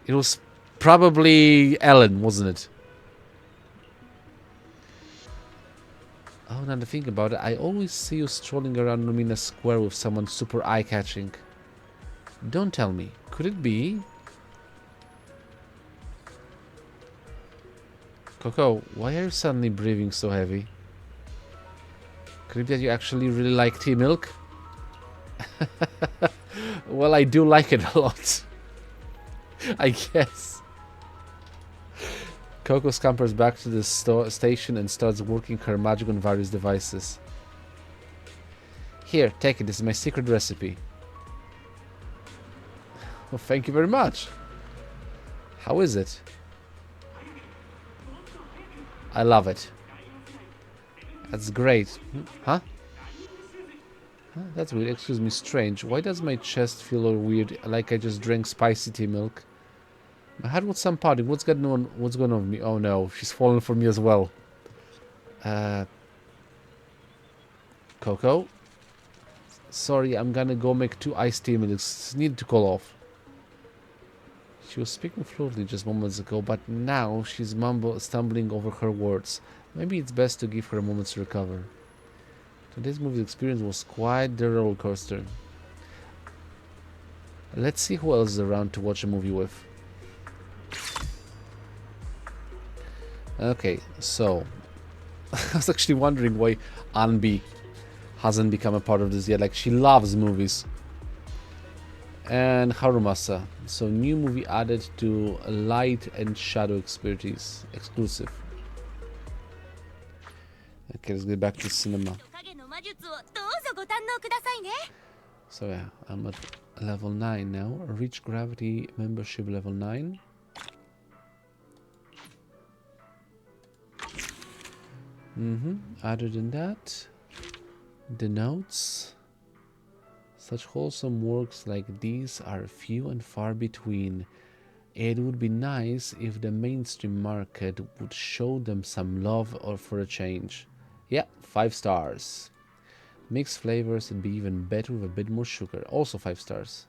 It was probably Ellen, wasn't it? Oh, now to think about it, I always see you strolling around Lumina Square with someone super eye-catching. Don't tell me. Could it be? Coco, why are you suddenly breathing so heavy? Could it be that you actually really like tea milk? Well, I do like it a lot. I guess. Coco scampers back to the station and starts working her magic on various devices. Here, take it. This is my secret recipe. Well, thank you very much. How is it? I love it. That's great. Huh? That's weird. Excuse me, strange. Why does my chest feel all weird, like I just drank spicy tea milk? My head was some party. What's going on? What's going on with me? Oh no, she's fallen for me as well. Coco? Sorry, I'm gonna go make 2 iced tea milks. Need to call off. She was speaking fluently just moments ago, but now she's stumbling over her words. Maybe it's best to give her a moment to recover. Today's movie experience was quite the roller coaster. Let's see who else is around to watch a movie with. Okay, so I was actually wondering why Anbi hasn't become a part of this yet. Like, she loves movies. And Harumasa. So new movie added to Light and Shadow Expertise exclusive. Okay, let's get back to cinema. So yeah, I'm at level 9 now. Reach Gravity membership level 9. Other than that, the notes. Such wholesome works like these are few and far between. It would be nice if the mainstream market would show them some love or for a change. Yeah, 5 stars. Mixed flavors would be even better with a bit more sugar. Also 5 stars.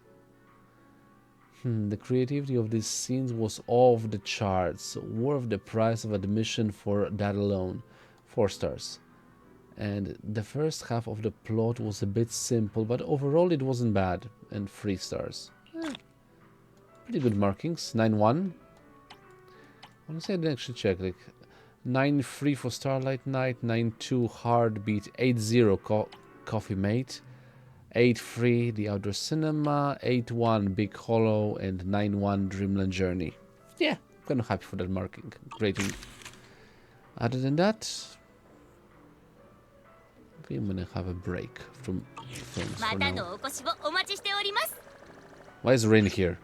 The creativity of these scenes was off the charts. Worth the price of admission for that alone. 4 stars. And the first half of the plot was a bit simple, but overall it wasn't bad. And 3 stars. Pretty good markings. 9-1. Honestly, I didn't actually check. Like 9-3 for Starlight Night, 9-2 Heartbeat, 8-0 Coffee Mate, 8-3 The Outdoor Cinema, 8-1 Big Hollow, and 9-1 Dreamland Journey. Yeah, kind of happy for that marking. Rating. Other than that, I think I'm gonna have a break from films for now. Why is rain here?